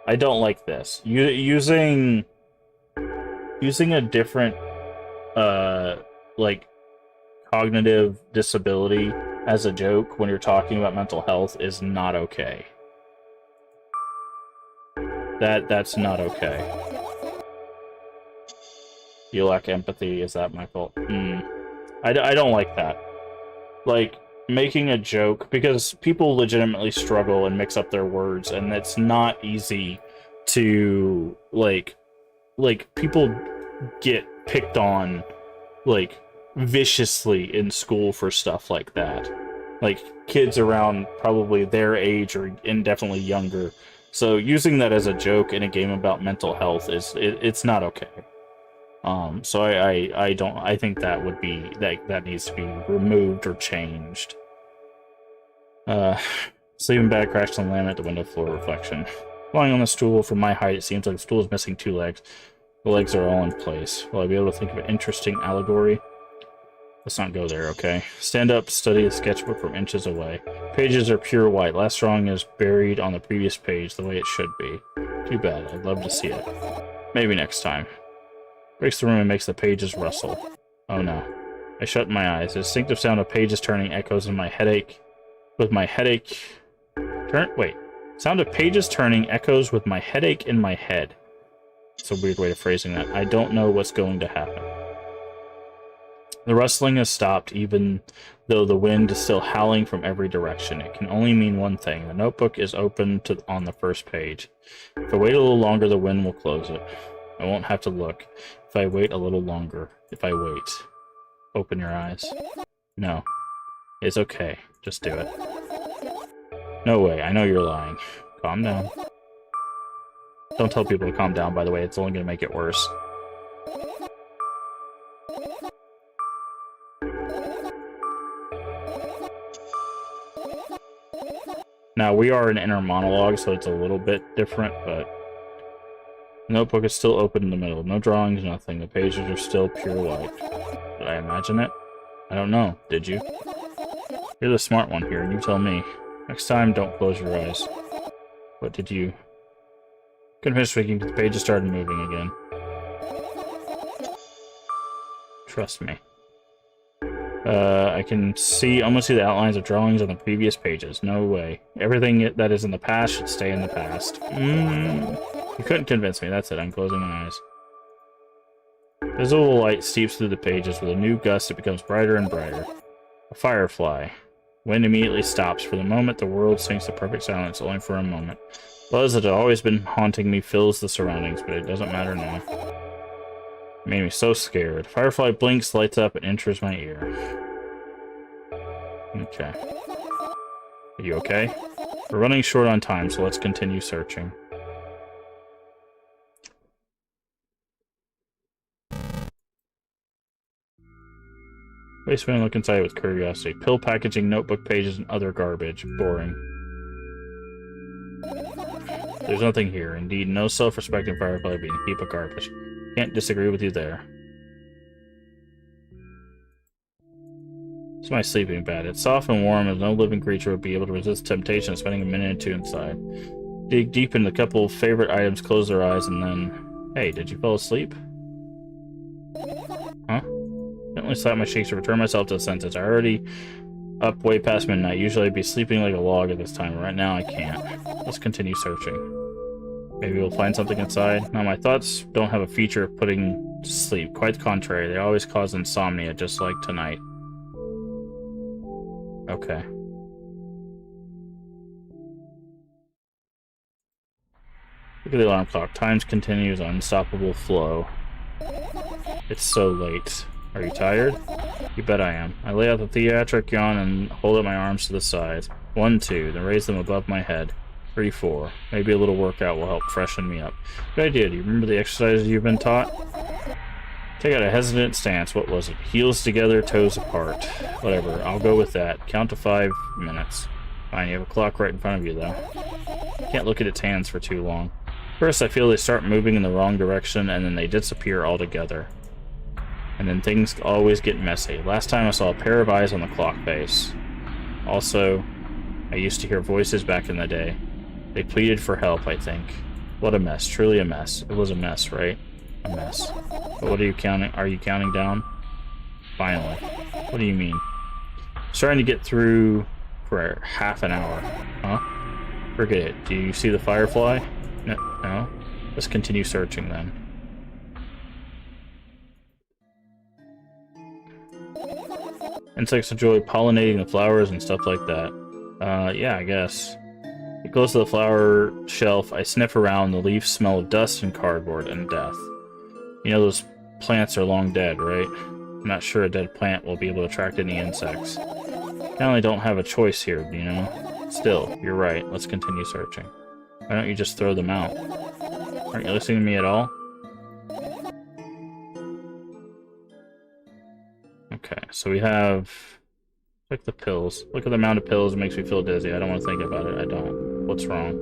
I don't like this. Using a different, like, cognitive disability as a joke when you're talking about mental health is not okay. That's not okay. You lack empathy. Is that my fault? I don't like that. Like, making a joke, because people legitimately struggle and mix up their words, and it's not easy to, like, people get picked on, like, viciously in school for stuff like that. Like, kids around probably their age or indefinitely younger. So using that as a joke in a game about mental health it's not okay. So I think that would be that needs to be removed or changed. Sleeping bag crashed on the laminate, the window floor reflection. Lying on the stool, from my height, it seems like the stool is missing 2 legs. The legs are all in place. Will I be able to think of an interesting allegory? Let's not go there, okay? Stand up, study the sketchbook from inches away. Pages are pure white. Last drawing is buried on the previous page, the way it should be. Too bad. I'd love to see it. Maybe next time. Breaks the room and makes the pages rustle. Oh no. I shut my eyes. The distinctive sound of pages turning echoes in my headache. With my headache... Sound of pages turning echoes with my headache in my head. It's a weird way of phrasing that. I don't know what's going to happen. The rustling has stopped, even though the wind is still howling from every direction. It can only mean one thing. The notebook is open on the first page. If I wait a little longer, the wind will close it. I won't have to look. If I wait a little longer. If I wait. Open your eyes. No. It's okay. Just do it. No way. I know you're lying. Calm down. Don't tell people to calm down, by the way. It's only going to make it worse. Now, we are an inner monologue, so it's a little bit different, but... The notebook is still open in the middle. No drawings, nothing. The pages are still pure white. Did I imagine it? I don't know. Did you? You're the smart one here, and you tell me. Next time, don't close your eyes. What did you... Couldn't finish speaking, the pages started moving again. Trust me. I can almost see the outlines of drawings on the previous pages. No way. Everything that is in the past should stay in the past. You couldn't convince me. That's it. I'm closing my eyes. Visible light steeps through the pages. With a new gust, it becomes brighter and brighter. A firefly. Wind immediately stops. For the moment, the world sinks to perfect silence, only for a moment. Buzz that had always been haunting me fills the surroundings, but it doesn't matter now. It made me so scared. Firefly blinks, lights up, and enters my ear. Okay. Are you okay? We're running short on time, so let's continue searching. Wasteman and look inside with curiosity. Pill packaging, notebook pages, and other garbage. Boring. There's nothing here. Indeed, no self-respecting firefly being a heap of garbage. Can't disagree with you there. It's my sleeping bag. It's soft and warm, as no living creature would be able to resist the temptation of spending a minute or two inside. Dig deep into a couple of favorite items, close their eyes, and then... Hey, did you fall asleep? Huh? Gently slap my cheeks to return myself to the senses. I already up way past midnight. Usually I'd be sleeping like a log at this time, but right now I can't. Let's continue searching. Maybe we'll find something inside. Now, my thoughts don't have a feature of putting to sleep. Quite the contrary, they always cause insomnia, just like tonight. Okay. Look at the alarm clock. Time continues on unstoppable flow. It's so late. Are you tired? You bet I am. I lay out the theatric yawn and hold up my arms to the sides. 1, 2, then raise them above my head. 3, 4. Maybe a little workout will help freshen me up. Good idea. Do you remember the exercises you've been taught? Take out a hesitant stance. What was it? Heels together, toes apart. Whatever. I'll go with that. Count to 5 minutes. Fine, you have a clock right in front of you, though. Can't look at its hands for too long. First, I feel they start moving in the wrong direction, and then they disappear altogether. And then things always get messy. Last time I saw a pair of eyes on the clock face. Also, I used to hear voices back in the day. They pleaded for help, I think. What a mess. Truly a mess. It was a mess, right? A mess. But what are you counting? Are you counting down? Finally. What do you mean? Starting to get through for half an hour. Huh? Forget it. Do you see the firefly? No? Let's continue searching then. Insects enjoy pollinating the flowers and stuff like that. Yeah, I guess. Get close to the flower shelf. I sniff around. The leaves smell of dust and cardboard and death. You know those plants are long dead, right? I'm not sure a dead plant will be able to attract any insects. Apparently don't have a choice here, you know? Still, you're right. Let's continue searching. Why don't you just throw them out? Aren't you listening to me at all? Okay, so we have Like the pills. Look at the amount of pills. It makes me feel dizzy. I don't want to think about it. I don't. What's wrong?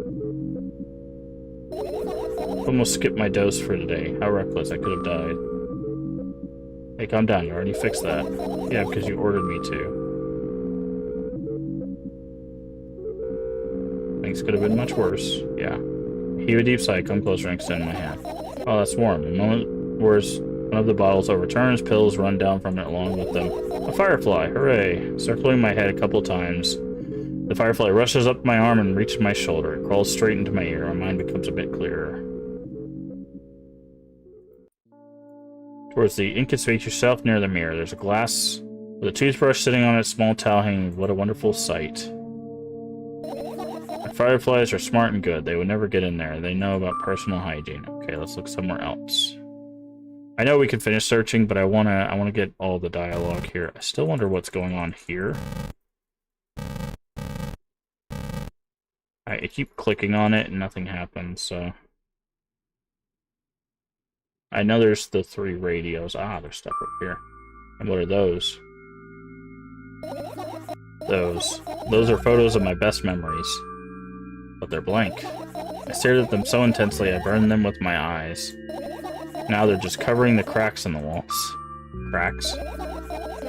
Almost skipped my dose for today. How reckless. I could have died. Hey, calm down. You already fixed that. Yeah, because you ordered me to. Things could have been much worse. Yeah. Heave a deep sigh, come closer, and extend my hand. Oh, that's warm. A moment where's one of the bottles overturns, pills run down from it along with them. A firefly! Hooray! Circling my head a couple times, the firefly rushes up my arm and reaches my shoulder. It crawls straight into my ear. My mind becomes a bit clearer. Towards the inconspicuous shelf near the mirror, there's a glass with a toothbrush sitting on its small towel hanging. What a wonderful sight. Fireflies are smart and good. They would never get in there. They know about personal hygiene. Okay, let's look somewhere else. I know we can finish searching, but I wanna get all the dialogue here. I still wonder what's going on here. I keep clicking on it and nothing happens, so... I know there's the 3 radios. Ah, there's stuff up here. And what are those? Those are photos of my best memories. But they're blank. I stared at them so intensely I burned them with my eyes. Now they're just covering the cracks in the walls. Cracks?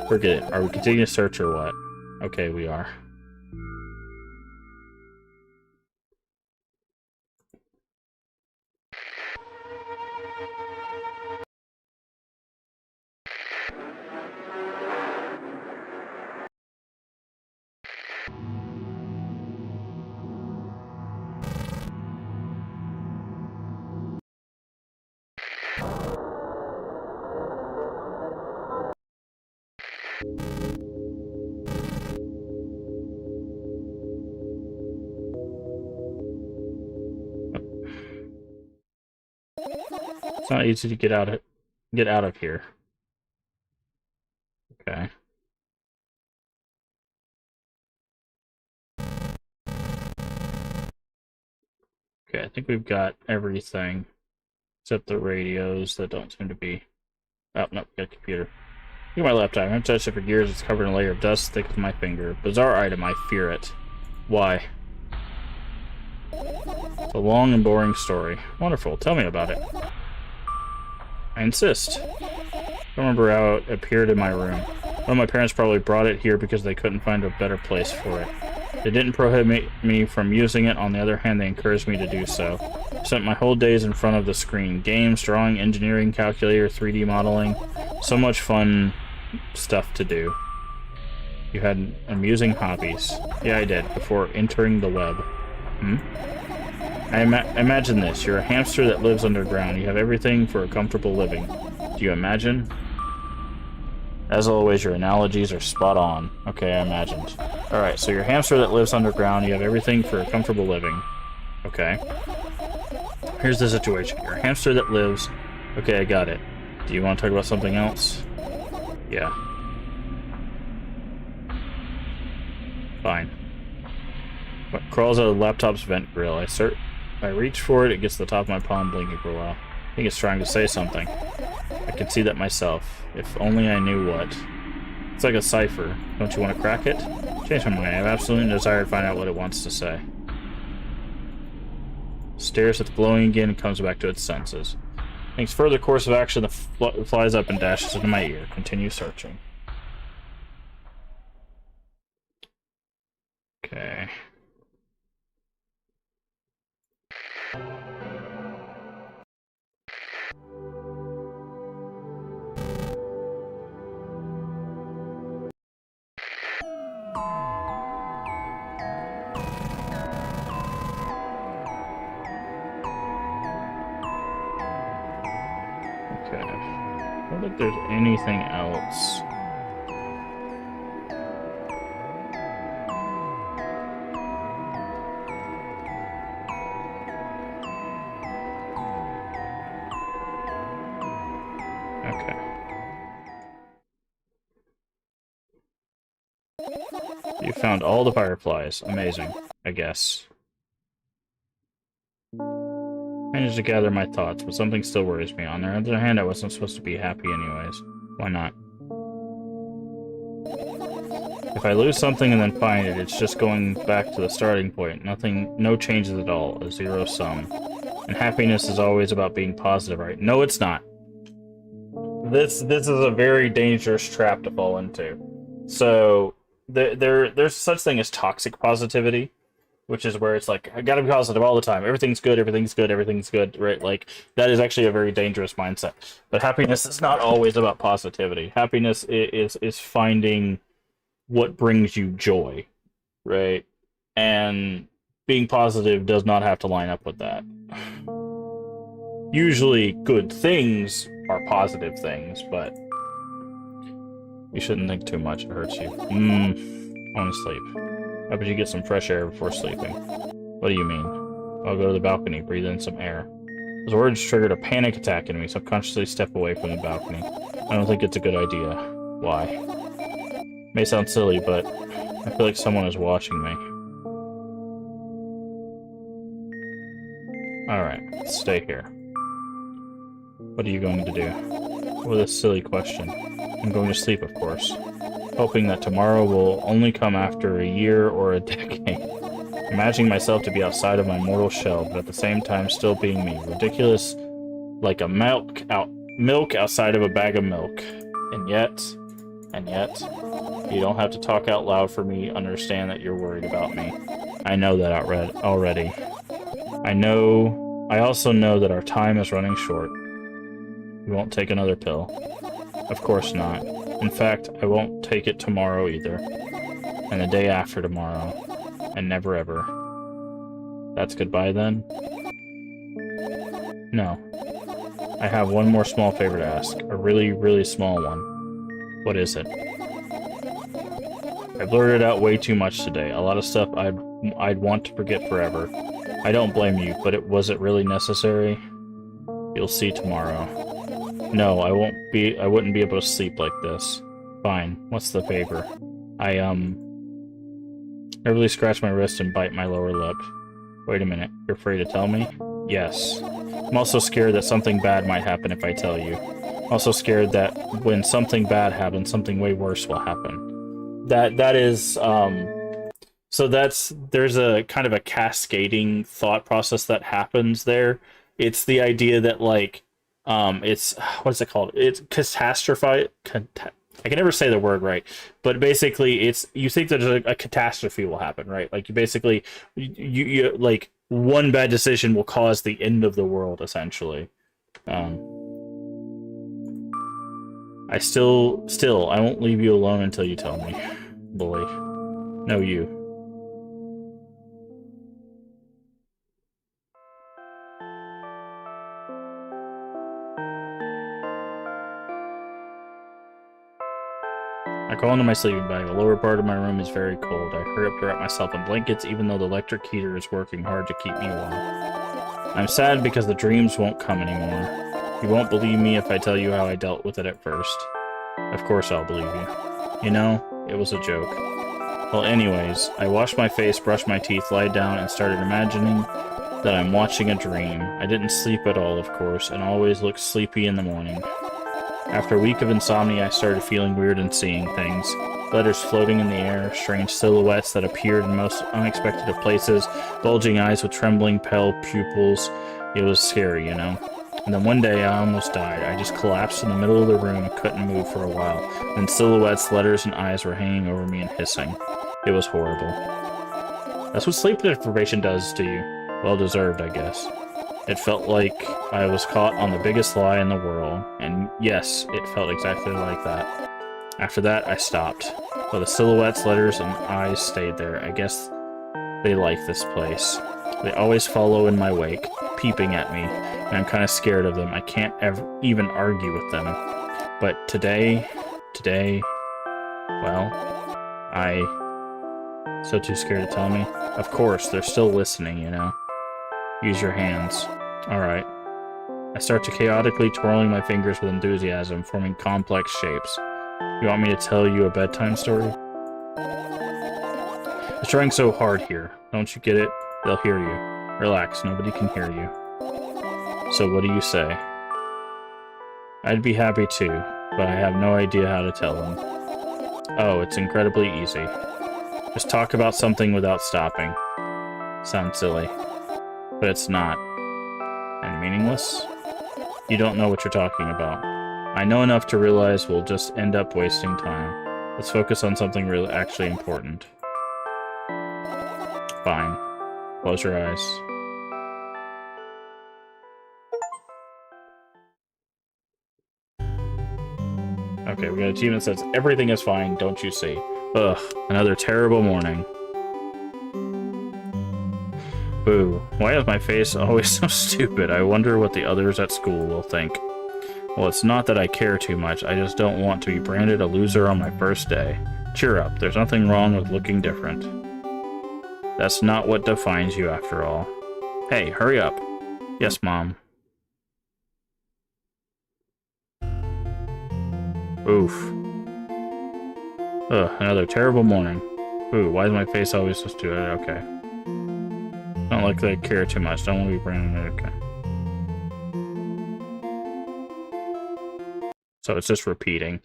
Forget it. Are we continuing to search or what? Okay, we are. It's not easy to get out of here. Okay. Okay, I think we've got everything. Except the radios that don't seem to be... Oh, no, we got a computer. Look at my laptop. I haven't touched it for years. It's covered in a layer of dust thick as my finger. Bizarre item, I fear it. Why? It's a long and boring story. Wonderful, tell me about it. I insist. I don't remember how it appeared in my room. One of my parents probably brought it here because they couldn't find a better place for it. They didn't prohibit me from using it. On the other hand, they encouraged me to do so. I spent my whole days in front of the screen. Games, drawing, engineering, calculator, 3D modeling. So much fun stuff to do. You had amusing hobbies. Yeah, I did, before entering the web. Imagine this. You're a hamster that lives underground. You have everything for a comfortable living. Do you imagine? As always, your analogies are spot on. Okay, I imagined. Alright, so you're a hamster that lives underground. You have everything for a comfortable living. Okay. Here's the situation. You're a hamster that lives... Okay, I got it. Do you want to talk about something else? Yeah. Fine. What crawls out of the laptop's vent grill. I reach for it, it gets to the top of my palm, blinking for a while. I think it's trying to say something. I can see that myself. If only I knew what. It's like a cipher. Don't you want to crack it? Change my mind. I have absolutely no desire to find out what it wants to say. Stares at the glowing again and comes back to its senses. Makes further course of action, flies up and dashes into my ear. Continue searching. Okay. Okay. I don't think there's anything else. You found all the fireflies. Amazing, I guess. I managed to gather my thoughts, but something still worries me. On the other hand, I wasn't supposed to be happy anyways. Why not? If I lose something and then find it, it's just going back to the starting point. Nothing, no changes at all. A zero sum. And happiness is always about being positive, right? No, it's not. This is a very dangerous trap to fall into. So there's such thing as toxic positivity, which is where it's like, I gotta be positive all the time. Everything's good, everything's good, everything's good, right? Like, that is actually a very dangerous mindset. But happiness is not always about positivity. Happiness is finding what brings you joy, right? And being positive does not have to line up with that. Usually good things are positive things, but you shouldn't think too much, it hurts you. I want to sleep. How about you get some fresh air before sleeping? What do you mean? I'll go to the balcony, breathe in some air. Those words triggered a panic attack in me, so I consciously step away from the balcony. I don't think it's a good idea. Why? It may sound silly, but I feel like someone is watching me. Alright, let's stay here. What are you going to do? What a silly question. I'm going to sleep, of course, hoping that tomorrow will only come after a year or a decade. Imagining myself to be outside of my mortal shell, but at the same time still being me. Ridiculous, like a milk outside of a bag of milk. And yet, you don't have to talk out loud for me to understand that you're worried about me. I know that already. I also know that our time is running short. You won't take another pill. Of course not. In fact, I won't take it tomorrow either. And the day after tomorrow. And never ever. That's goodbye then? No. I have one more small favor to ask. A really, really small one. What is it? I blurted out way too much today. A lot of stuff I'd want to forget forever. I don't blame you, but was it really necessary? You'll see tomorrow. No, I wouldn't be able to sleep like this. Fine. What's the favor? I really scratch my wrist and bite my lower lip. Wait a minute. You're afraid to tell me? Yes. I'm also scared that something bad might happen if I tell you. I'm also scared that when something bad happens, something way worse will happen. That is, so there's a kind of a cascading thought process that happens there. It's the idea that, like, it's, what's it called? It's catastrophe. I can never say the word right, but basically it's, you think that a catastrophe will happen, right? Like, you basically, you like, one bad decision will cause the end of the world, essentially. I won't leave you alone until you tell me. Bully. No, you. I crawl into my sleeping bag. The lower part of my room is very cold. I hurry up to wrap myself in blankets, even though the electric heater is working hard to keep me warm. I'm sad because the dreams won't come anymore. You won't believe me if I tell you how I dealt with it at first. Of course I'll believe you. You know, it was a joke. Well, anyways, I washed my face, brushed my teeth, lied down, and started imagining that I'm watching a dream. I didn't sleep at all, of course, and always looked sleepy in the morning. After a week of insomnia, I started feeling weird and seeing things. Letters floating in the air, strange silhouettes that appeared in most unexpected of places, bulging eyes with trembling, pale pupils. It was scary, you know? And then one day, I almost died. I just collapsed in the middle of the room and couldn't move for a while. Then silhouettes, letters, and eyes were hanging over me and hissing. It was horrible. That's what sleep deprivation does to you. Well deserved, I guess. It felt like I was caught on the biggest lie in the world, and yes, it felt exactly like that. After that, I stopped. But the silhouettes, letters, and eyes stayed there. I guess they like this place. They always follow in my wake, peeping at me, and I'm kind of scared of them. I can't even argue with them. But today, well, so too scared to tell me? Of course, they're still listening, you know? Use your hands. Alright. I start to chaotically twirling my fingers with enthusiasm, forming complex shapes. You want me to tell you a bedtime story? I'm trying so hard here. Don't you get it? They'll hear you. Relax, nobody can hear you. So what do you say? I'd be happy too, but I have no idea how to tell them. Oh, it's incredibly easy. Just talk about something without stopping. Sounds silly. But it's not. And meaningless? You don't know what you're talking about. I know enough to realize we'll just end up wasting time. Let's focus on something really actually important. Fine. Close your eyes. Okay, we got an achievement that says, everything is fine, don't you see? Ugh, another terrible morning. Boo. Why is my face always so stupid? I wonder what the others at school will think. Well, it's not that I care too much, I just don't want to be branded a loser on my first day. Cheer up, there's nothing wrong with looking different. That's not what defines you after all. Hey, hurry up. Yes, Mom. Oof. Ugh, another terrible morning. Ooh, why is my face always so stupid? Okay. Don't look like I care too much. Don't want to be branded. Okay. So it's just repeating.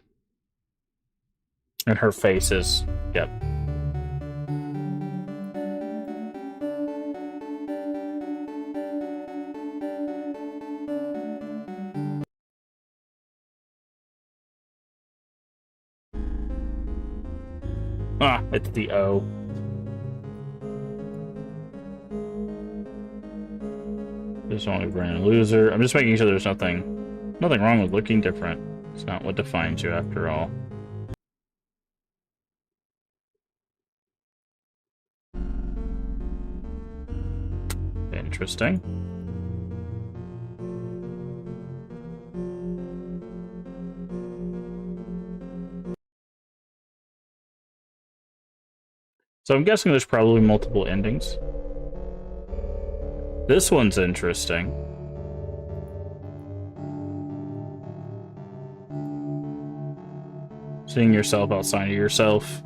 And her face is... Yep. Ah, it's the O. Just only brand a loser. I'm just making sure there's nothing wrong with looking different. It's not what defines you after all. Interesting. So I'm guessing there's probably multiple endings. This one's interesting. Seeing yourself outside of yourself.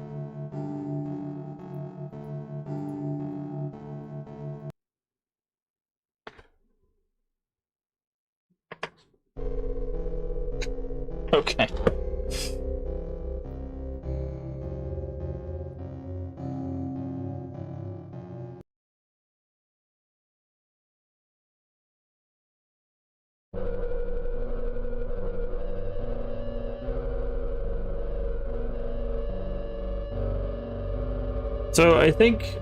Okay. So I think,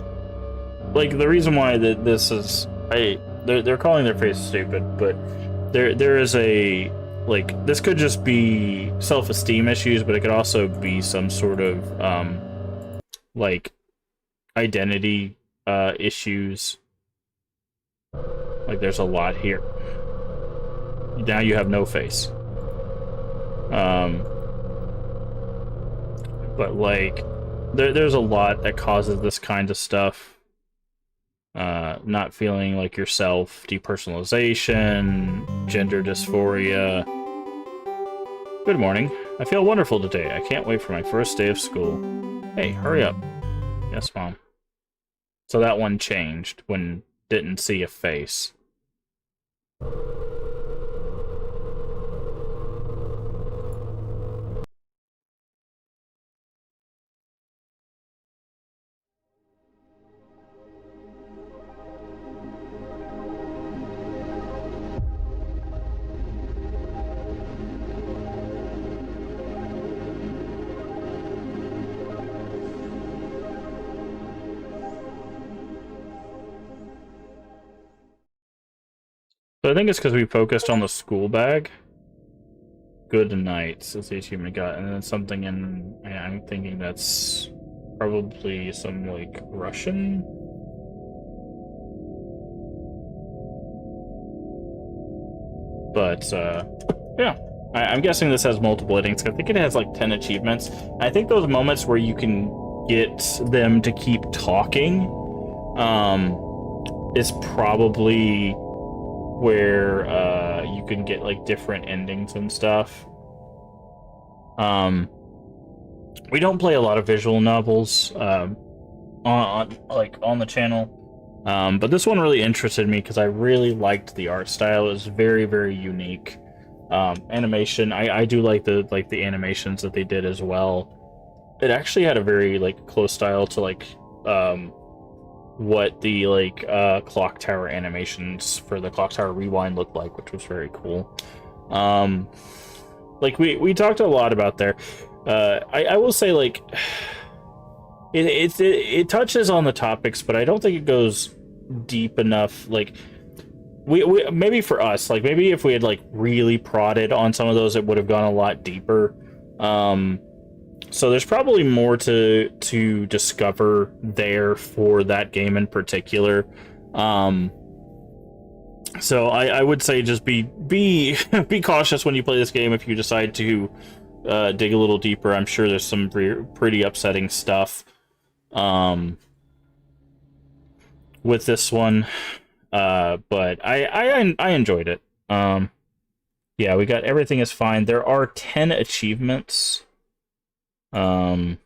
like, the reason why that this is, they're calling their face stupid, but there is a, like, this could just be self-esteem issues, but it could also be some sort of like identity issues. Like, there's a lot here. Now you have no face. But like, there's a lot that causes this kind of stuff. Not feeling like yourself, depersonalization, gender dysphoria. Good morning. I feel wonderful today. I can't wait for my first day of school. Hey, hurry up. Yes, Mom. So that one changed when didn't see a face. So I think it's because we focused on the school bag. Good night, says the achievement got, and then something in, I'm thinking that's probably some, like, Russian? But, yeah. I'm guessing this has multiple endings. I think it has, like, 10 achievements. I think those moments where you can get them to keep talking, is probably where you can get like different endings and stuff. We don't play a lot of visual novels on the channel, but this one really interested me because I really liked the art style. It was very, very unique. Animation, I do like the animations that they did as well. it actually had a very like close style to like what the like clock tower animations for the clock tower rewind looked like, which was very cool. Like we talked a lot about there. I will say like it touches on the topics, but I don't think it goes deep enough. Like we maybe for us, like maybe if we had like really prodded on some of those, it would have gone a lot deeper. So there's probably more to discover there for that game in particular. So I would say just be be cautious when you play this game if you decide to dig a little deeper. I'm sure there's some pretty upsetting stuff with this one, but I enjoyed it. Yeah, we got everything is fine. There are 10 achievements. Oh.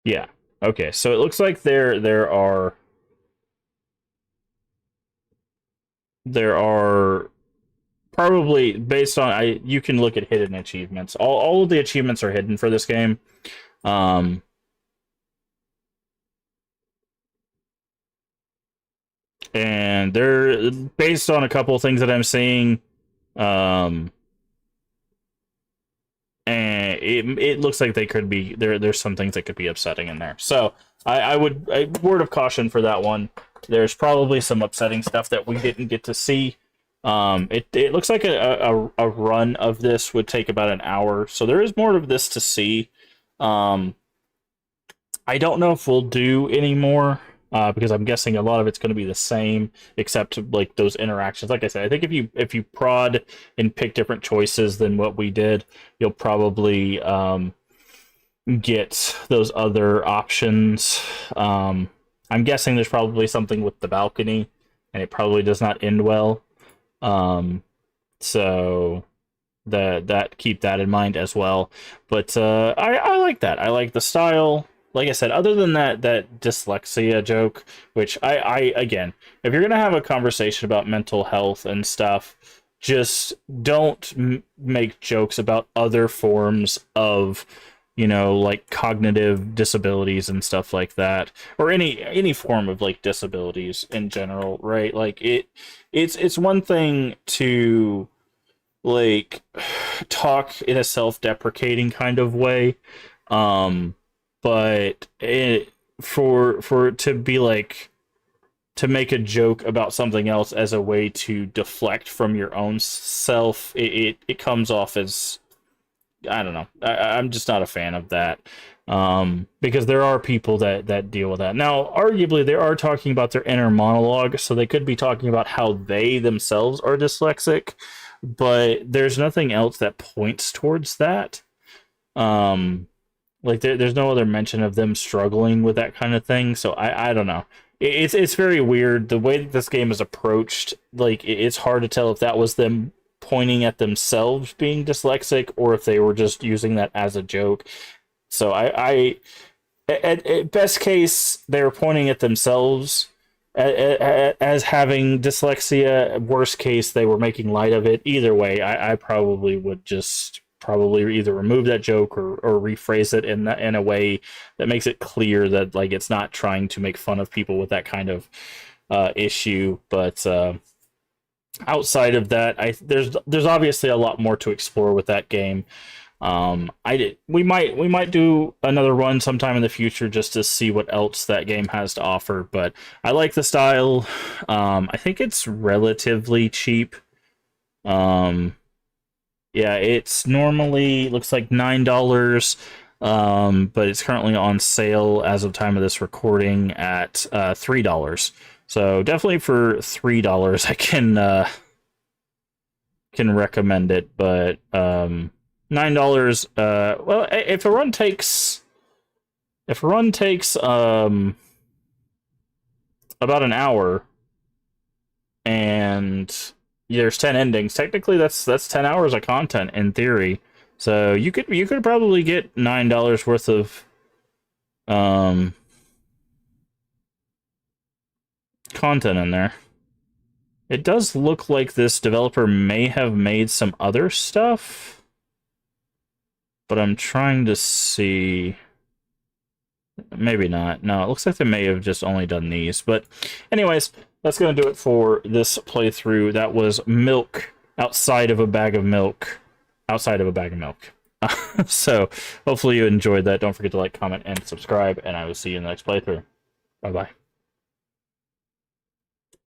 Yeah. Okay, so it looks like there are probably based on I you can look at hidden achievements. All of the achievements are hidden for this game. Um and they're based on a couple of things that I'm seeing. Um and it looks like they could be there's some things that could be upsetting in there. So I would word of caution for that one. There's probably some upsetting stuff that we didn't get to see. It looks like a run of this would take about an hour, so there is more of this to see. Um, I don't know if we'll do any more because I'm guessing a lot of it's going to be the same, except like those interactions. Like I said, I think if you prod and pick different choices than what we did, you'll probably get those other options. I'm guessing there's probably something with the balcony, and it probably does not end well. Um, so that keep that in mind as well. But I like that. I like the style. Like I said, other than that dyslexia joke, which I again, if you're gonna have a conversation about mental health and stuff, just don't make jokes about other forms of like cognitive disabilities and stuff like that, or any form of like disabilities in general, right? Like it's one thing to like talk in a self-deprecating kind of way, um but for it to be like to make a joke about something else as a way to deflect from your own self, it comes off as I don't know. I'm just not a fan of that. Because there are people that deal with that. Now, arguably, they are talking about their inner monologue, so they could be talking about how they themselves are dyslexic, but there's nothing else that points towards that. Um, like there's no other mention of them struggling with that kind of thing. So I don't know. It's very weird the way that this game is approached. Like it's hard to tell if that was them pointing at themselves being dyslexic or if they were just using that as a joke. So I at best case they were pointing at themselves as having dyslexia. Worst case they were making light of it. Either way, I probably would just probably either remove that joke or rephrase it in a way that makes it clear that like it's not trying to make fun of people with that kind of issue. But outside of that, there's obviously a lot more to explore with that game. We might do another run sometime in the future just to see what else that game has to offer. But I like the style. I think it's relatively cheap. Yeah, it's normally looks like $9, but it's currently on sale as of time of this recording at $3. So definitely for $3, I can recommend it. But $9, well, if a run takes about an hour and there's 10 endings, technically that's 10 hours of content in theory. So you could probably get $9 worth of content in there. It does look like this developer may have made some other stuff, but I'm trying to see. Maybe not. No, it looks like they may have just only done these. But anyways, that's going to do it for this playthrough. That was milk outside of a bag of milk. Outside of a bag of milk. So, hopefully you enjoyed that. Don't forget to like, comment, and subscribe, and I will see you in the next playthrough. Bye-bye.